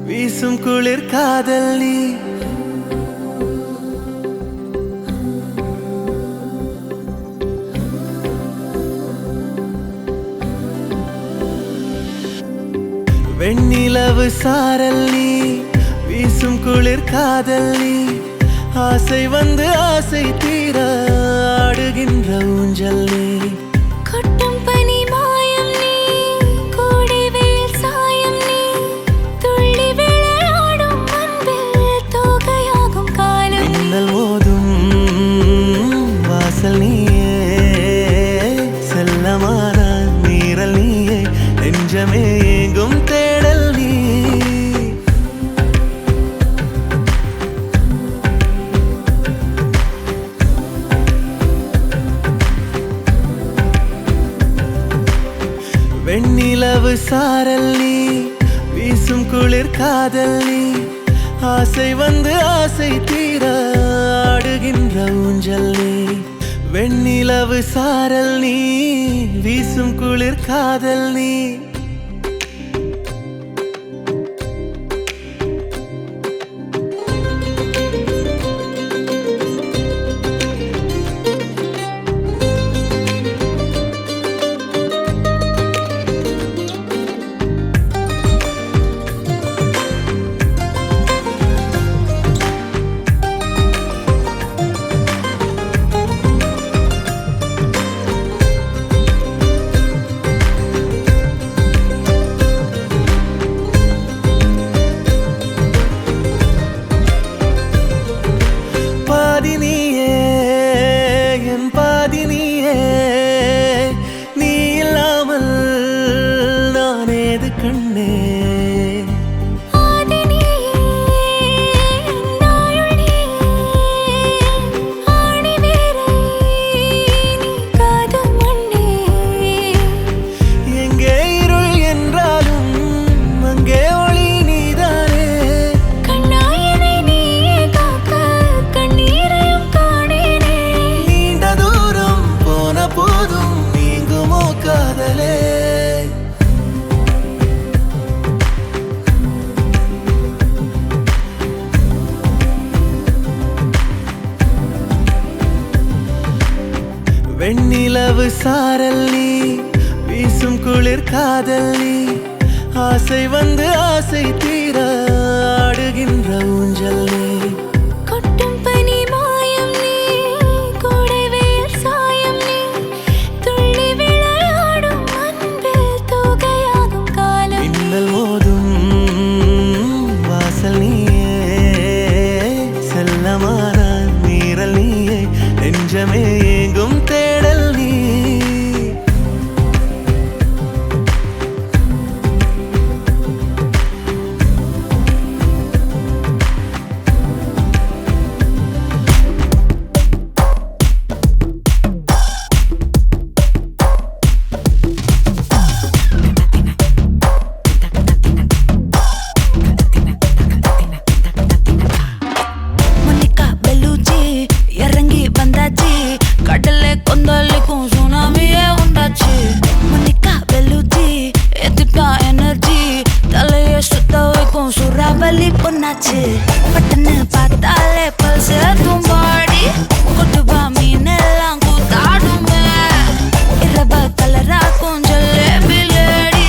வீசும் குளிர் காதல் நீ வெண்ணிலவு சாரல் நீ வீசும் குளிர் காதல் நீ ஆசை வந்து ஆசை தீர ஆடுகின்ற ஊஞ்சல் நீ கொட்டும் பனி மாயம் நீ கோடை வெயில் சாயம் நீ துள்ளி விளையாடும் அன்பில் தோகையாகும் காலம் மின்னல் மோதும் வாசல் நீயே செல்லமான மீறல் நீயே நெஞ்சமே எங்கும் தேடல் நீ வெண்ணிலவு சாரல் நீ வீசும் குளிர் காதல் நீ ஆசை வந்து ஆசை தீர ஆடுகின்ற ஊஞ்சல் நீ வெண்ணிலவு சாரல் நீ வீசும் குளிர் காதல் நீ நீ இல்லாமல் நான் ஏது கண்ணே எங்கே இருள் என்றாலும் அங்கே ஒளி நீதானே கண்ணாயனை நீயே காக்க கண்ணீரையும் காணேனே நீண்ட தூரம் போன போதும் நீங்குமோ காதலே வெண்ணிலவு சாரல் நீ வீசும் குளிர் காதல் நீ ஆசை வந்து ஆசை தீர ஆடுகின்ற ஊஞ்சல் நீ கொட்டும் பனி மாயம் நீ கோடை வெயில் சாயம் நீ துள்ளி விளையாடும் அன்பில் தோகையாகும் காலம் மின்னல் மோதும் வாசல் நீயே செல்லமான மீறல் நீயே நெஞ்சமே எங்கும் தேடல் நீ மோனிகா பெல்லூச்சி இறங்கி வந்தாச்சு கடலை கொந்தளிக்கும் சுனாமியே உண்டாச்சு மோனிகா பெல்லூச்சி எதிர்ப்பா எனர்ஜி தலையை சுத்த வைக்கும் சூறாவளி பொண்ணாச்சு பட்டன்னு பார்த்தாலே பல்ஸ் தும்பாடி கொட்டுபா மீனெல்லாம் கூத்தாடுமே இரவ கலராக்கும் ஜல்லேபி லேடி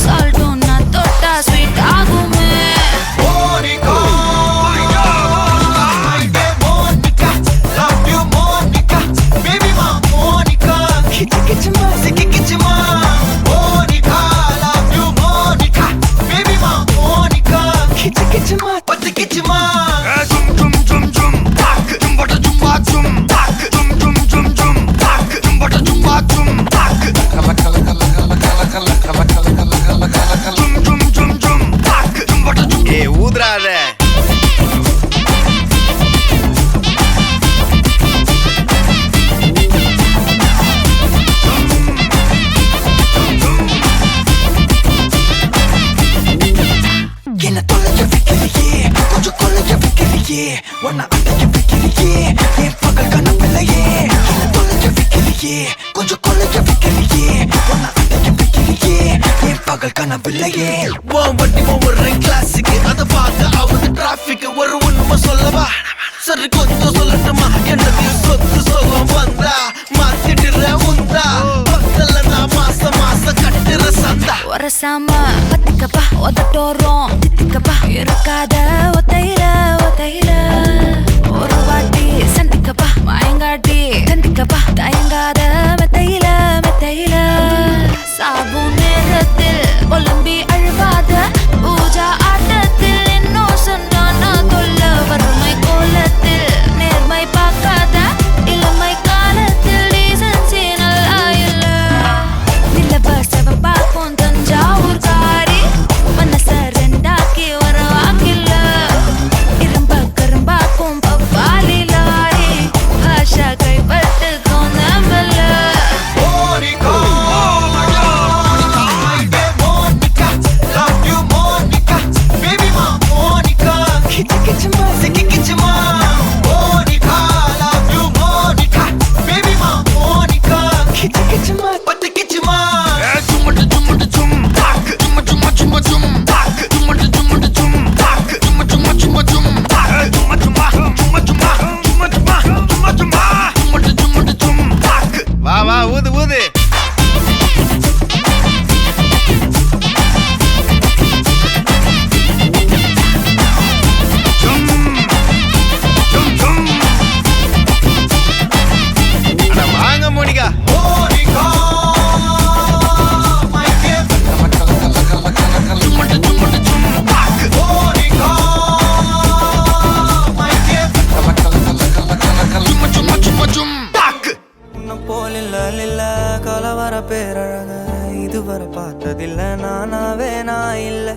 சால்ட்டும் நான் தொட்டா ஸ்வீட் ஆகுமே Monica, Monica, love you Monica, baby ma Monica, kichima, kichima, Monica, love you Monica, baby ma Monica, kichima, kichima. வைக்கிறியே ஒன்னா வைக்கிறியே என் பகல் கனவில்லையே வண்டி போடுறேன் கிளாஸுக்கு அதை பார்க்க ஆகுது டிராபிக் ஒரு உண்மை சொல்லவா சரி கொஞ்சம் சொல்லட்டுமா என்னதையும் சொத்து சொல்லம் வந்தா மாத்திடுற உந்தா பக்கத்துல நான் மாசம் கட்டுற சந்தா ஒரசாம பத்திக்கப்பா ஒதட்டோரம் தித்திக்கப்பா இருக்காத ஒத்தையில ஒத்தையில ஒரு வாட்டி சந்திக்கப்பா மாயங்காட்டி சந்திக்கப்பா தயங்காத மெத்தையில மெத்தையில சாபு நேரத்தில் ஒலிம்பி அழுவாத பூஜா ஆட்டத்தில் இன்னும் சொன்னா தொல்ல வறுமை கோலத்தில் நேர்மை பார்க்காத இளமை காலத்தில் டீசன்சி நல்லா இல்ல நிலவ செவப்பாக்கும் தஞ்சாவூர் காரி மனச ரெண்டாக்கி வர வாக்கில்ல இரும்ப கரும்பாக்கும் பப்பாலி லாரி ஆஷா கைப்பட்டுக்கும் நம்பல வா வா ஊது ஊது வாங்க மோனிகா போலில்ல கலவர பேரழக இதுவரை பார்த்ததில்ல நானாவே நான் இல்ல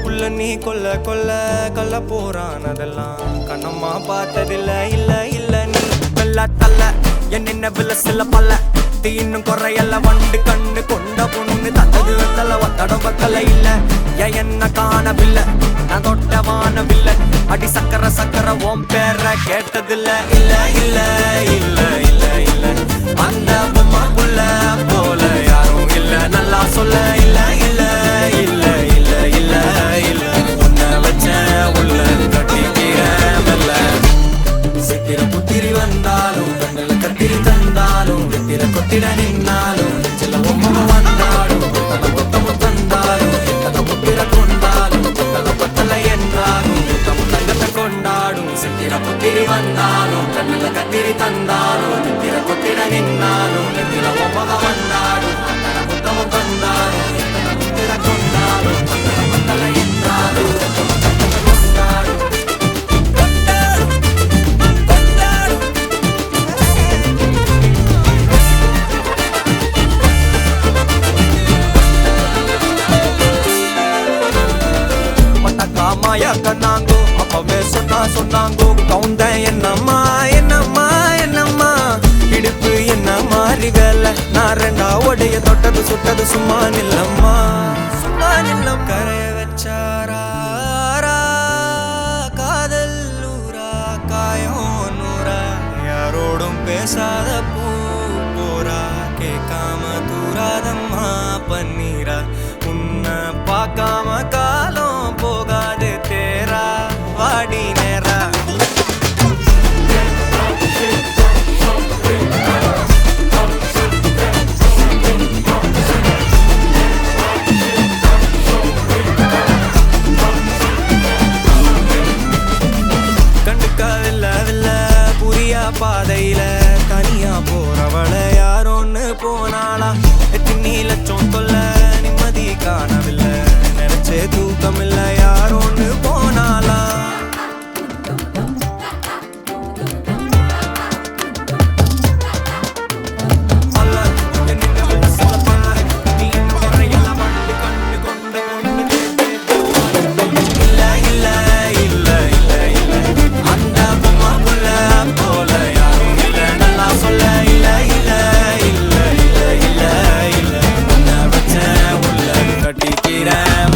உள்ள நீ கொல்ல கொல்ல கல்ல போறானதெல்லாம் கண்ணம்மா பார்த்ததில்ல இல்ல இல்ல நீ வெள்ள தள்ள என்ன வில்ல சில பல்ல இன்னும் குறையல்ல வண்டு கண்ணு கொண்ட பொண்ணு தந்தது வெத்தல ஒத்தடம் பக்கல இல்ல என்ன காணவில்லை நான் தொட்ட வானவில்லை அடி சக்கர சக்கர ஓம் பேர கேட்டதில்ல இல்ல இல்ல இல்ல இல்ல இல்ல அந்த பொம்மா புள்ள போல யாரும் இல்ல நல்லா சொல்ல இல்ல இல்ல இல்ல இல்ல இல்ல இல்ல உன்னை வச்ச உள்ள கட்டிக்கிற மெல்ல சித்திர புத்திரி வந்தாலும் கண்ணில கத்திரி தந்தாலும் வெத்திர கொத்திட நின்னாலும் சில பொம்மை வந்தாலும் கொத்தமும் தந்தாலும் எத்தனை புத்திர கொண்டாலும் பத்தலை என்றாலும் தங்கத்தை கொண்டாடும் சித்திர புத்திரி வந்தாலும் கண்ணில கத்திரி தந்தாலும் வெத்திர கொத்திட நின்னாலும் வெத்திர பொம்மை வந்தாலும் கொத்தமும் தந்தாலும் எத்தனை புத்திர கொண்டாலும் பத்தலை என்றாலும் கொண்டாடும் கண்ணாங்கோ அப்பவே சொன்னாங்கோ கவுந்தேன் என்னம்மா என்னம்மா என்னம்மா இடுப்பு என்ன மாறி வேலை நான் ரெண்டா உடைய தொட்டது சுட்டது சும்மா நில்லம்மா சும்மா நில்லம் கரைய வச்சாரா காதல் ஊரா காயம் நூறா யாரோடும் பேசாத பூ போரா கேட்காம தூராதம்மா பன்னீரா உன்னை பார்க்காம காலம் போகாது தேரா வாடி நேரா கண்டுக்கவில்ல புரியா பாதையில தனியா போறவள யாரோன்னு போனாளா எத்தனை லட்சம் தொல்ல நிம்மதி காணவில்லை நினைச்சே தூக்கமில்ல யாரோன்னு போனாளா கட்டிக்கிறேன்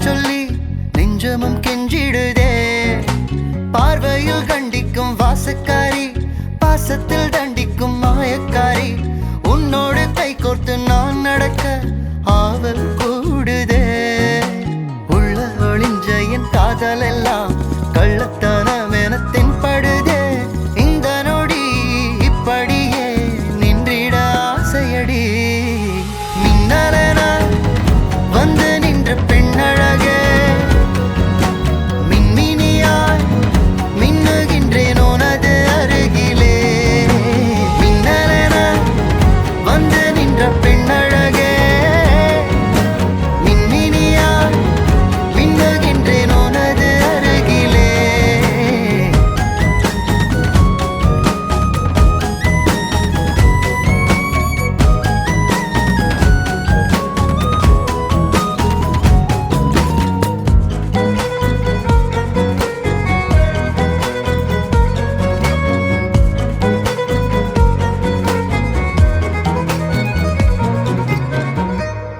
சொல்லி நெஞ்சமும் கெஞ்சிடுதே பார்வையில் கண்டிக்கும் வாசக்காரி பாசத்தில் தண்டிக்கும் மாயக்காரி உன்னோடு கை கோர்த்து நான் நடக்க ஆவல் கூடுதே உள்ள ஒளிஞ்ச என் காதல் எல்லாம் கள்ளத்தனம் என தென்படுதே இந்த நொடி இப்படியே நின்றிட ஆசையடி மின்னலென வந்து நின்ற பெண்ணழகே மின்மினியாய் மின்னுகின்றேன் உனது அருகிலே மின்னலென வந்து நின்ற பெண்ணழகே மின்மினியாய் மின்னுகின்றேன் உனது அருகிலே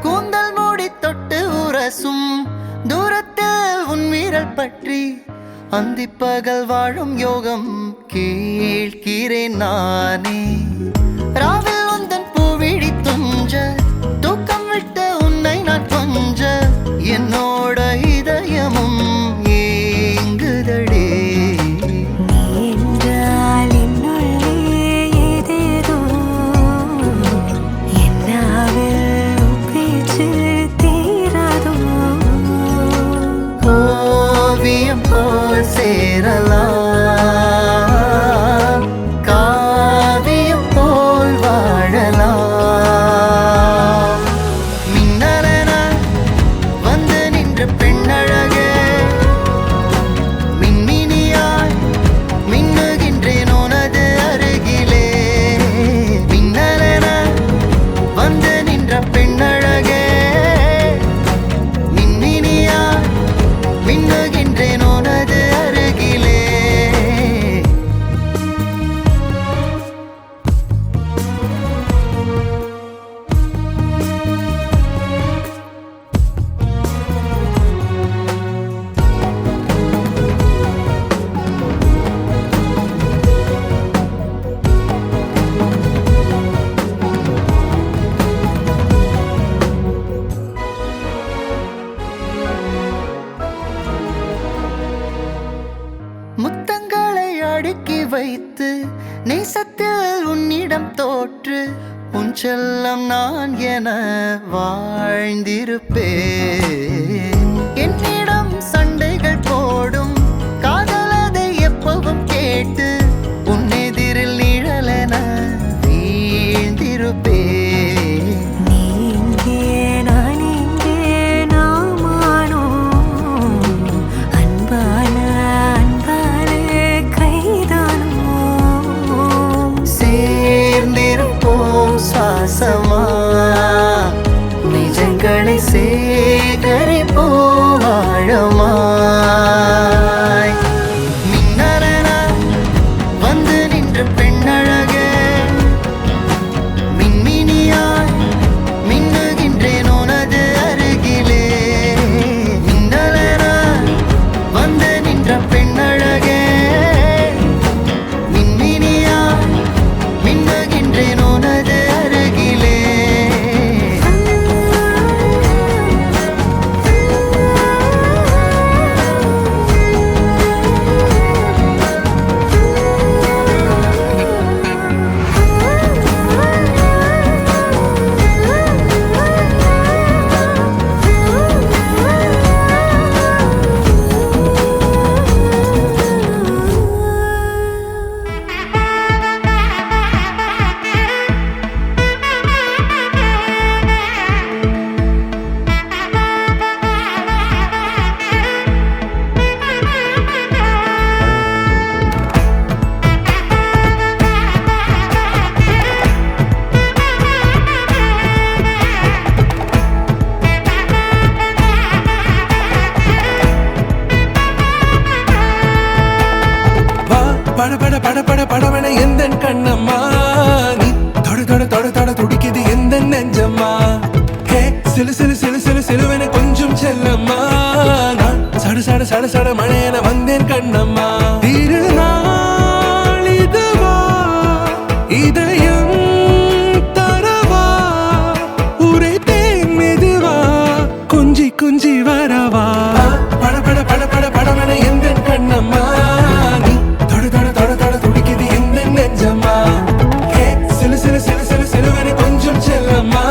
கூந்தல் மூடி தொட்டு உரசும் தூரத்தில் உன் வீரல் பற்றி அந்திப்பகல் வாழும் யோகம் கேட்கிறேன் நானே ராவில் உந்தன் பூவிழி துஞ்ச தூக்கம் விட்ட உன்னை நான் கொஞ்ச என்னோட இதயமும் ஏங்குதடே என்றால் என்னுள்ளே ஏதேதோ என்னாவில் பேச்சு தீராதோ ஓவியம் போல் சேரலாம் காவியம் போல் வாழலாம் மின்னலென வந்து நின்ற பெண்ணழகே மின்மினியாய் மின்னுகின்றேன் உனது அருகிலே மின்னலென வந்து நின்ற பெண்ணழகே மின்மினியாய் மின்னுகின்றேன் உனது அருகிலே முத்தங்களை அடுக்கி வைத்து நேசத்தில் உன்னிடம் தோற்று உன் செல்லம் நான் என வாழ்ந்திருப்பேன் என்னிடம் சண்டைகள் போடும் காதலதை எப்பவும் கேட்டு உன் எதிரில் நிழலென வீழ்ந்திருப்பேன் நீ இங்கே நான் இங்கே நாமானோ அன்பான அன்பாலே கைதானோ சேர்ந்திருப்போம் சுவாசமா நிஜங்களை சேகரிப்போம் ஆழமாய் மின்னலென வந்து நின்ற பெண்ணழகே மின்மினியாய் மின்னுகின்றேன் உனது அருகிலே மின்னலென வந்து நின்ற பெண்ணழகே மின்மினியாய் மின்னுகின்றேன் உனது அருகிலே படவன எந்த கண்ணம்மா நீ தொட தொட தொட தொட துடிக்குது எந்த நெஞ்சம்மா ஹே சிலு சிலு சிலு சிலு சிலுவன கொஞ்சம் செல்லம்மா சட சட சட மழையன வந்தேன் கண்ணம்மா திருநாள் இதுவா இதயம் தரவா உரைத்தேன் மெதுவா கொஞ்சி கொஞ்சி வரவா பட பட பட பட படவன எந்த கண்ணம்மா நீ தொட தொட தொட தொட துடிக்குது எந்த நெஞ்சம்மா சிலு சிலு சிலு சிலு சிலுவனை கொஞ்சம் செல்லம்மா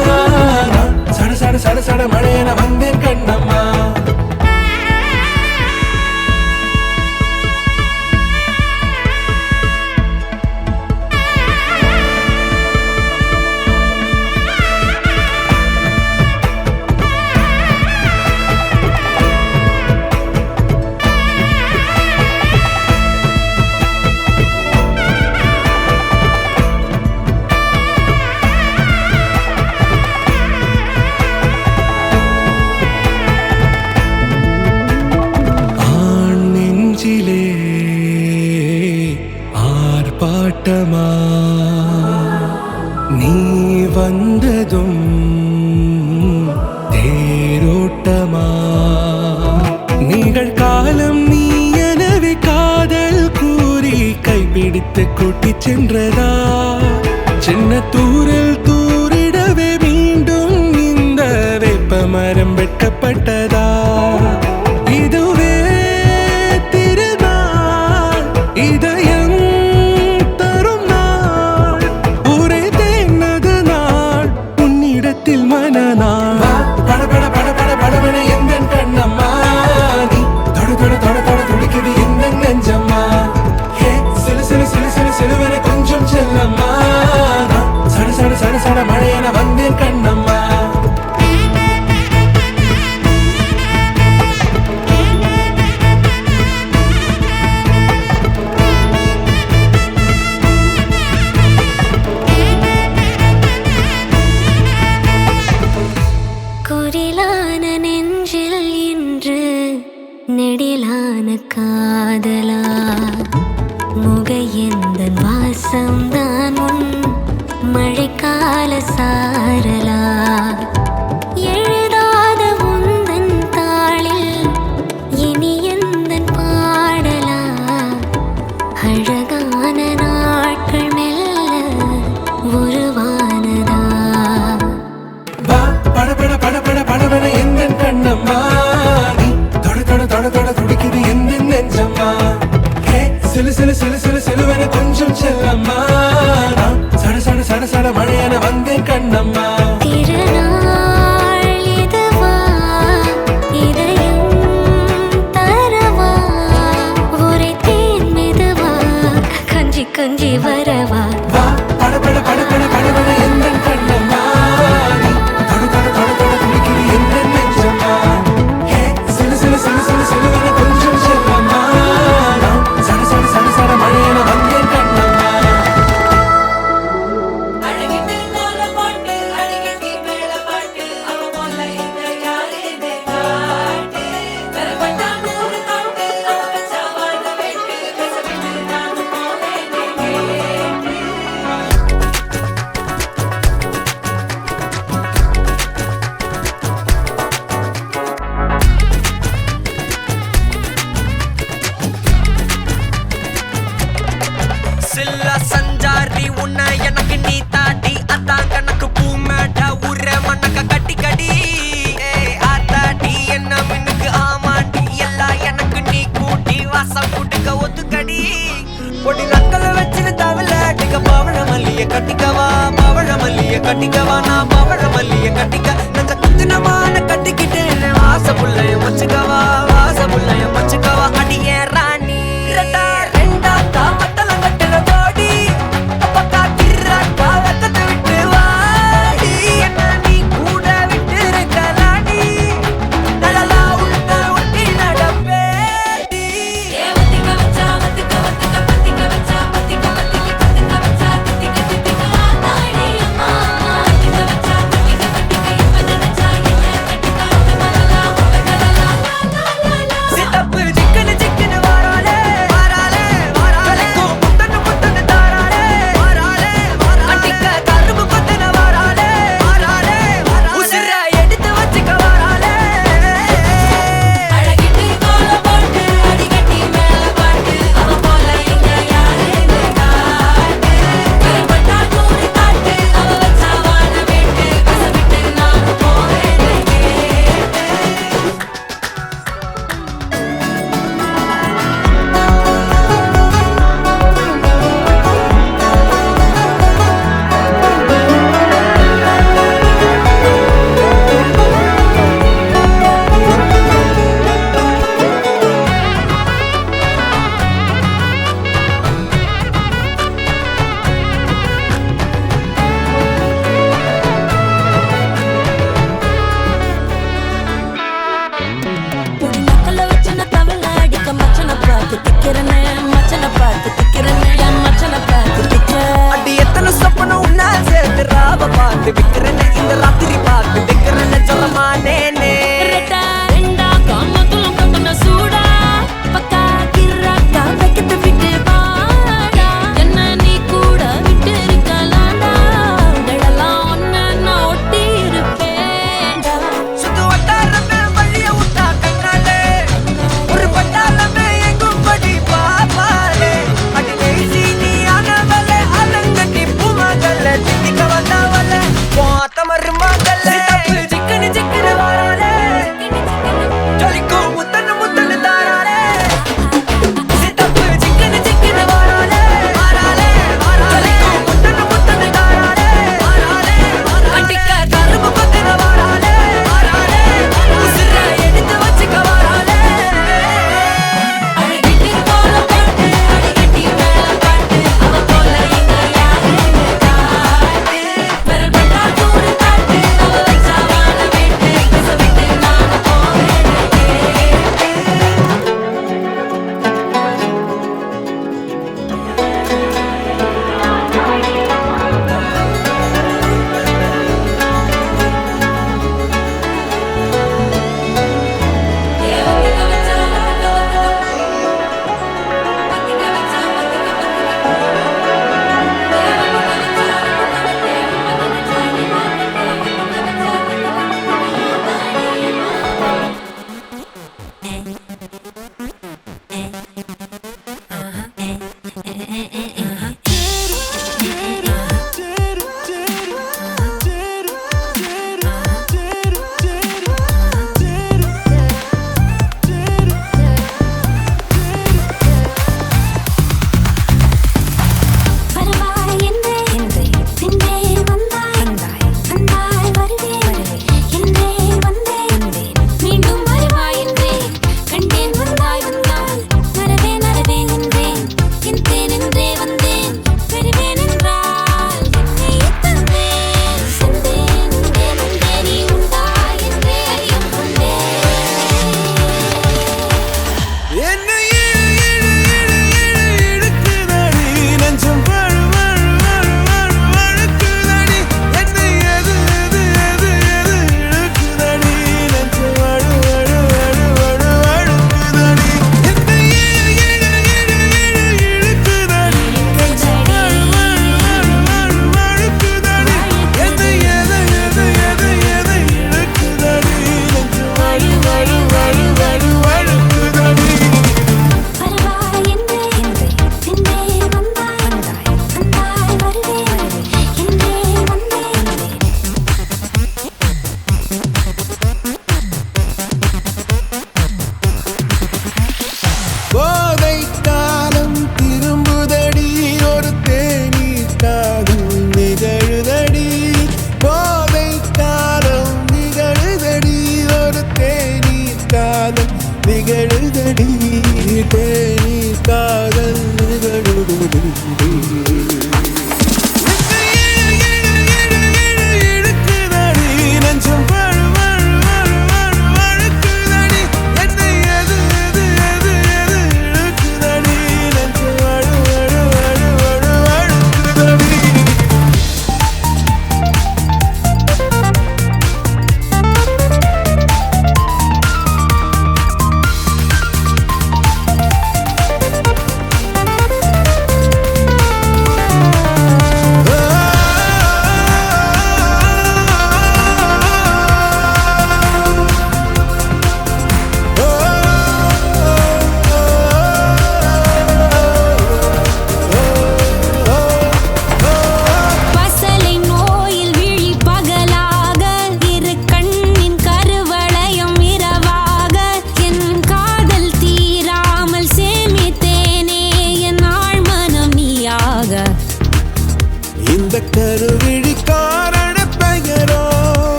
சட சட சட சட மழையன வந்தேன் கண்ணம்மா ஆர்ப்பாட்டமா நீ வந்ததும் தேரோட்டமா நிகழ்காலம் நீ எனவே காதல் கூறி கைப்பிடித்து கூட்டிச் சென்றதா சின்ன தூரல் தூரிடவே மீண்டும் இந்த வேப்ப மரம் வெட்டப்பட்டதா இதுவே திருநாள் இதயம் தரும் நாள் உரைத்தேனது நாள் உன்னிடத்தில் மனநாள் பட பட பட பட படவன எந்த கண்ணம்மா நீ தொட தொட தொட தொட துடிக்குது எந்த நெஞ்சம்மா சிலு சிலு சிலு சிலு சிலுவனை கொஞ்சம் செல்லம்மா சட சட சட சட மழையன வந்தேன் கண்ணம்மா குரிலான நெஞ்சில் இன்று நெடிலான காதலா முகையெந்தன் வாசம்தான் உன் மழைக்கால சாரலா எழுதாத உந்தன் தாளில் இனி எந்தன் பாடலா அழகான நாட்கள் மெல்ல உருவானதா பட பட பட பட படவன எந்த கண்ணம்மா நீ தொட தொட தொட தொட துடிக்குது எந்த நெஞ்சம்மா சிலு சிலு சிலு சிலு சிலுவன கொஞ்சம் செல்லம்மா சட சட சட சட மழையன வந்தேன் கண்ணம்மா திருநாள் இதுவா இதயம் தரவா உரைத்தேன் மெதுவா கொஞ்சி கொஞ்சி வரவா பட பட பட பட படவன எந்த கண்ணம்மா நீ தொட தொட தொட தொட துடிக்குது எந்த நெஞ்சம்மா சிலு சிலு சிலு சிலு சிலுவன கொஞ்சம் செல்லம்மா சட சட சட சட மழையன வந்தேன் கண்ணம்மா சில்லா சஞ்சாரி உன்னை எனக்கு நீ தாட்டி அதான் கணக்கு பூ மேட்ட உர மண்ணக்க கட்டி கடி ஆத்தாடி என்ன மின்னுக்கு ஆமாண்டி எல்லாம் எனக்கு நீ கூட்டி வாசம் கூட்டுக்க ஒத்துக்கடி பொடி நக்கல வச்சிரு தவள அடிக்க பவழ மல்லிய கட்டிக்கவா பவழ மல்லிய கட்டிக்கவா நான் பவழ மல்லிய கட்டிக்க நஞ்ச குத்துனமான கட்டிக்கிட்டேன் வாச புள்ளைய வச்சுக்கவா வாச புள்ளைய வச்சுக்கவா அடியே ராணி ரெண்டா ரெண்டா தாமட்டல கட்டுற தோடி அப்பக்கா கிராட்டா வெக்கத்தை விட்டு வாடி என்ன நீ கூட விட்டு இருக்கலாடி நலலா உள்ள ஒட்டி நடப்பேடி வத்திக்க வச்சா வத்திக்க வத்திக்க பத்திக்க வச்சா பத்திக்க வத்திக்க பத்திக்க வச்சா தித்திக்க தித்திக்க ஆத்தாடி அம்மா வத்திக்க வச்சா பத்திக்க பத்திக்க இப்ப நினைச்சா என்ன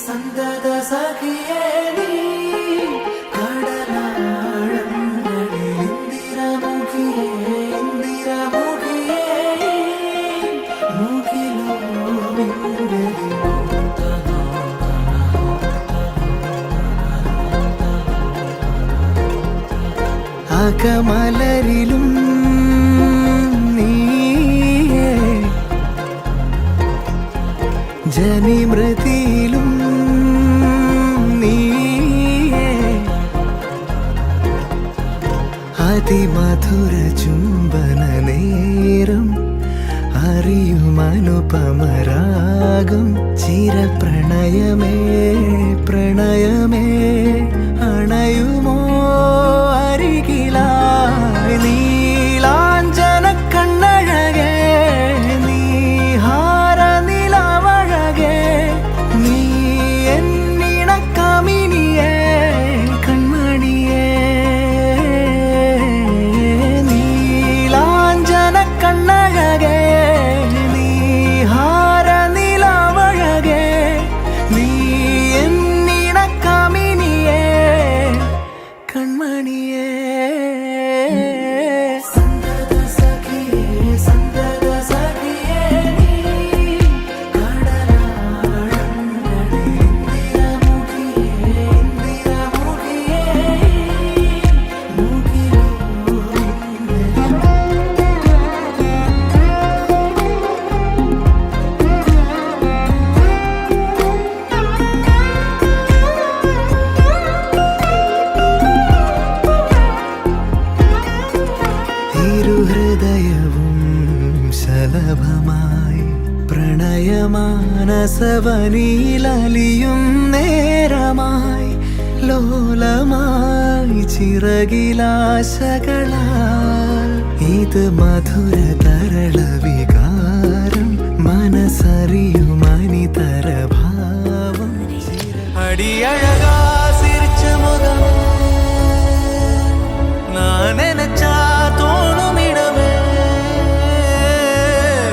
சந்தத சகியே நீ கடலாழங்களில் இந்திரமுகியே இந்திரமுகியே முகிலோ அகமலரிலும் நீயே ജനിമൃതിയിലും നീയേ അതിമധുര ചുംബന നേരം അറിയുമനുപമരാഗം ചിരപ്രണയമേ പ്രണയമേ അണയുമോ അരികിലായി നീലാഞ്ജന കണ്ണഴകേ നീഹാര നിലവഴകേ നീ എന്നിണ കമിനിയേ കൺമണിയേ നീലാഞ്ജന കണ്ണഴകേ നീഹാര നിലവഴകേ നീ എന്നിണ കമിനിയേ കൺമണിയേ സന്തത സഖിയേ സന്തത സഖിയേ നീ കടലാഴങ്ങളിൽ ഇന്ദിരമുഖിയേ ഇന്ദിരമുഖിയേ മുകിലോ ഇരുഹൃദയവും ശലഭമായി പ്രണയമാനസവനിലലിയും നേരമായി ലോലമായി ചിറകിലാശകളാൽ ഇത് മധുര തരള വികാരം മനസ്സറിയും അനിതര ഭാവം അടിയഴകാ സിരിച്ച മുഖം நான் நினைச்சா தோணும் இடமே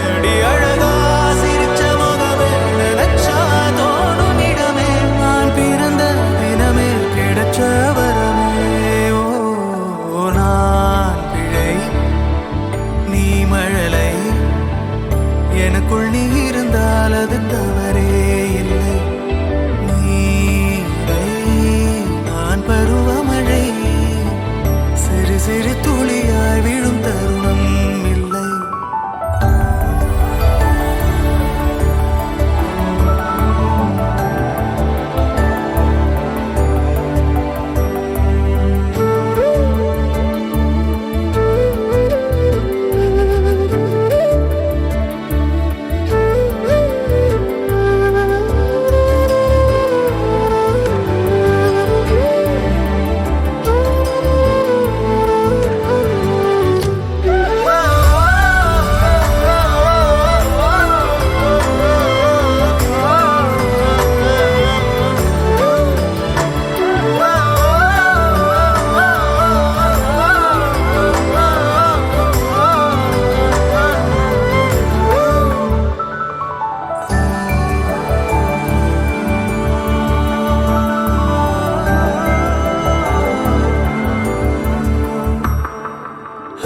அடி அழகா சிரிச்ச முகமே நினைச்சா தோணும் இடமே நான் பிறந்த தினமே கிடைச்ச வரமே ஓ நான் பிழை நீ மழலை எனக்குள் நீ இருந்தால் அது தவறே இல்லை நீரை நான் பருவமழை சிறு சிறு துளியாய் விழும் தருணம் இல்லை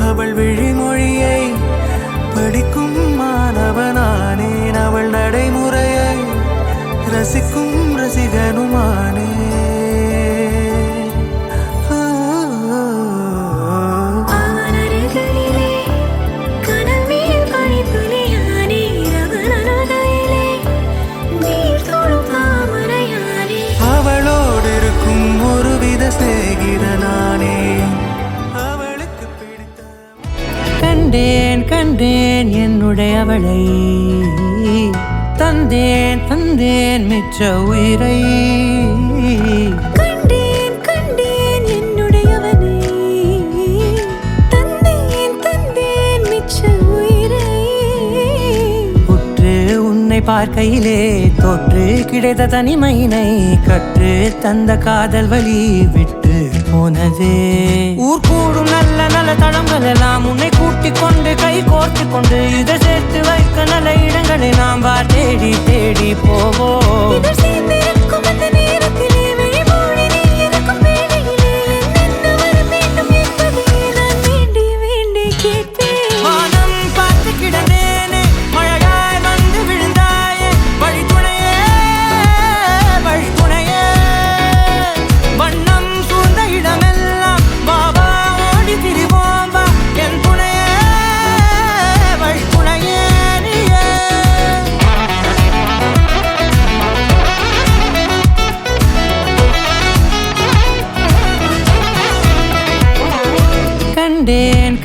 அவள் விழிமொழியை படிக்கும் மாணவனானேன் அவள் நடைமுறையை ரசிக்கும் ரசிகனுமானே அவனருகிலே கனவில் பனித்துளியானே அவனருகிலே நீர் தொடும் தாமரையானே அவளோடு இருக்கும் ஒருவித சிநேகிதனானே கண்டேன் கண்டேன் என்னுடையவளை தந்தேன் தந்தேன் மிச்ச உயிரை கண்டேன் கண்டேன் என்னுடையவனை தந்தேன் தந்தேன் மிச்ச உயிரை உற்று உன்னை பார்க்கையிலே தொற்று கிடைத்த தனிமையினை கற்று தந்த காதல் வழி விட்டு போனதே ஊர் கூடும் நல்ல நல்ல தளங்கள் எல்லாம் உன்னை கூட்டிக் கொண்டு கை கோர்த்து கொண்டு இதை சேர்த்து வைக்க நல்ல இடங்களை நாம் தேடி தேடி போவோம் இதழ் சேர்ந்திருக்கும்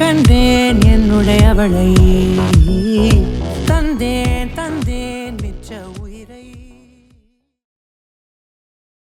கண்டேன் என்னுடையவளை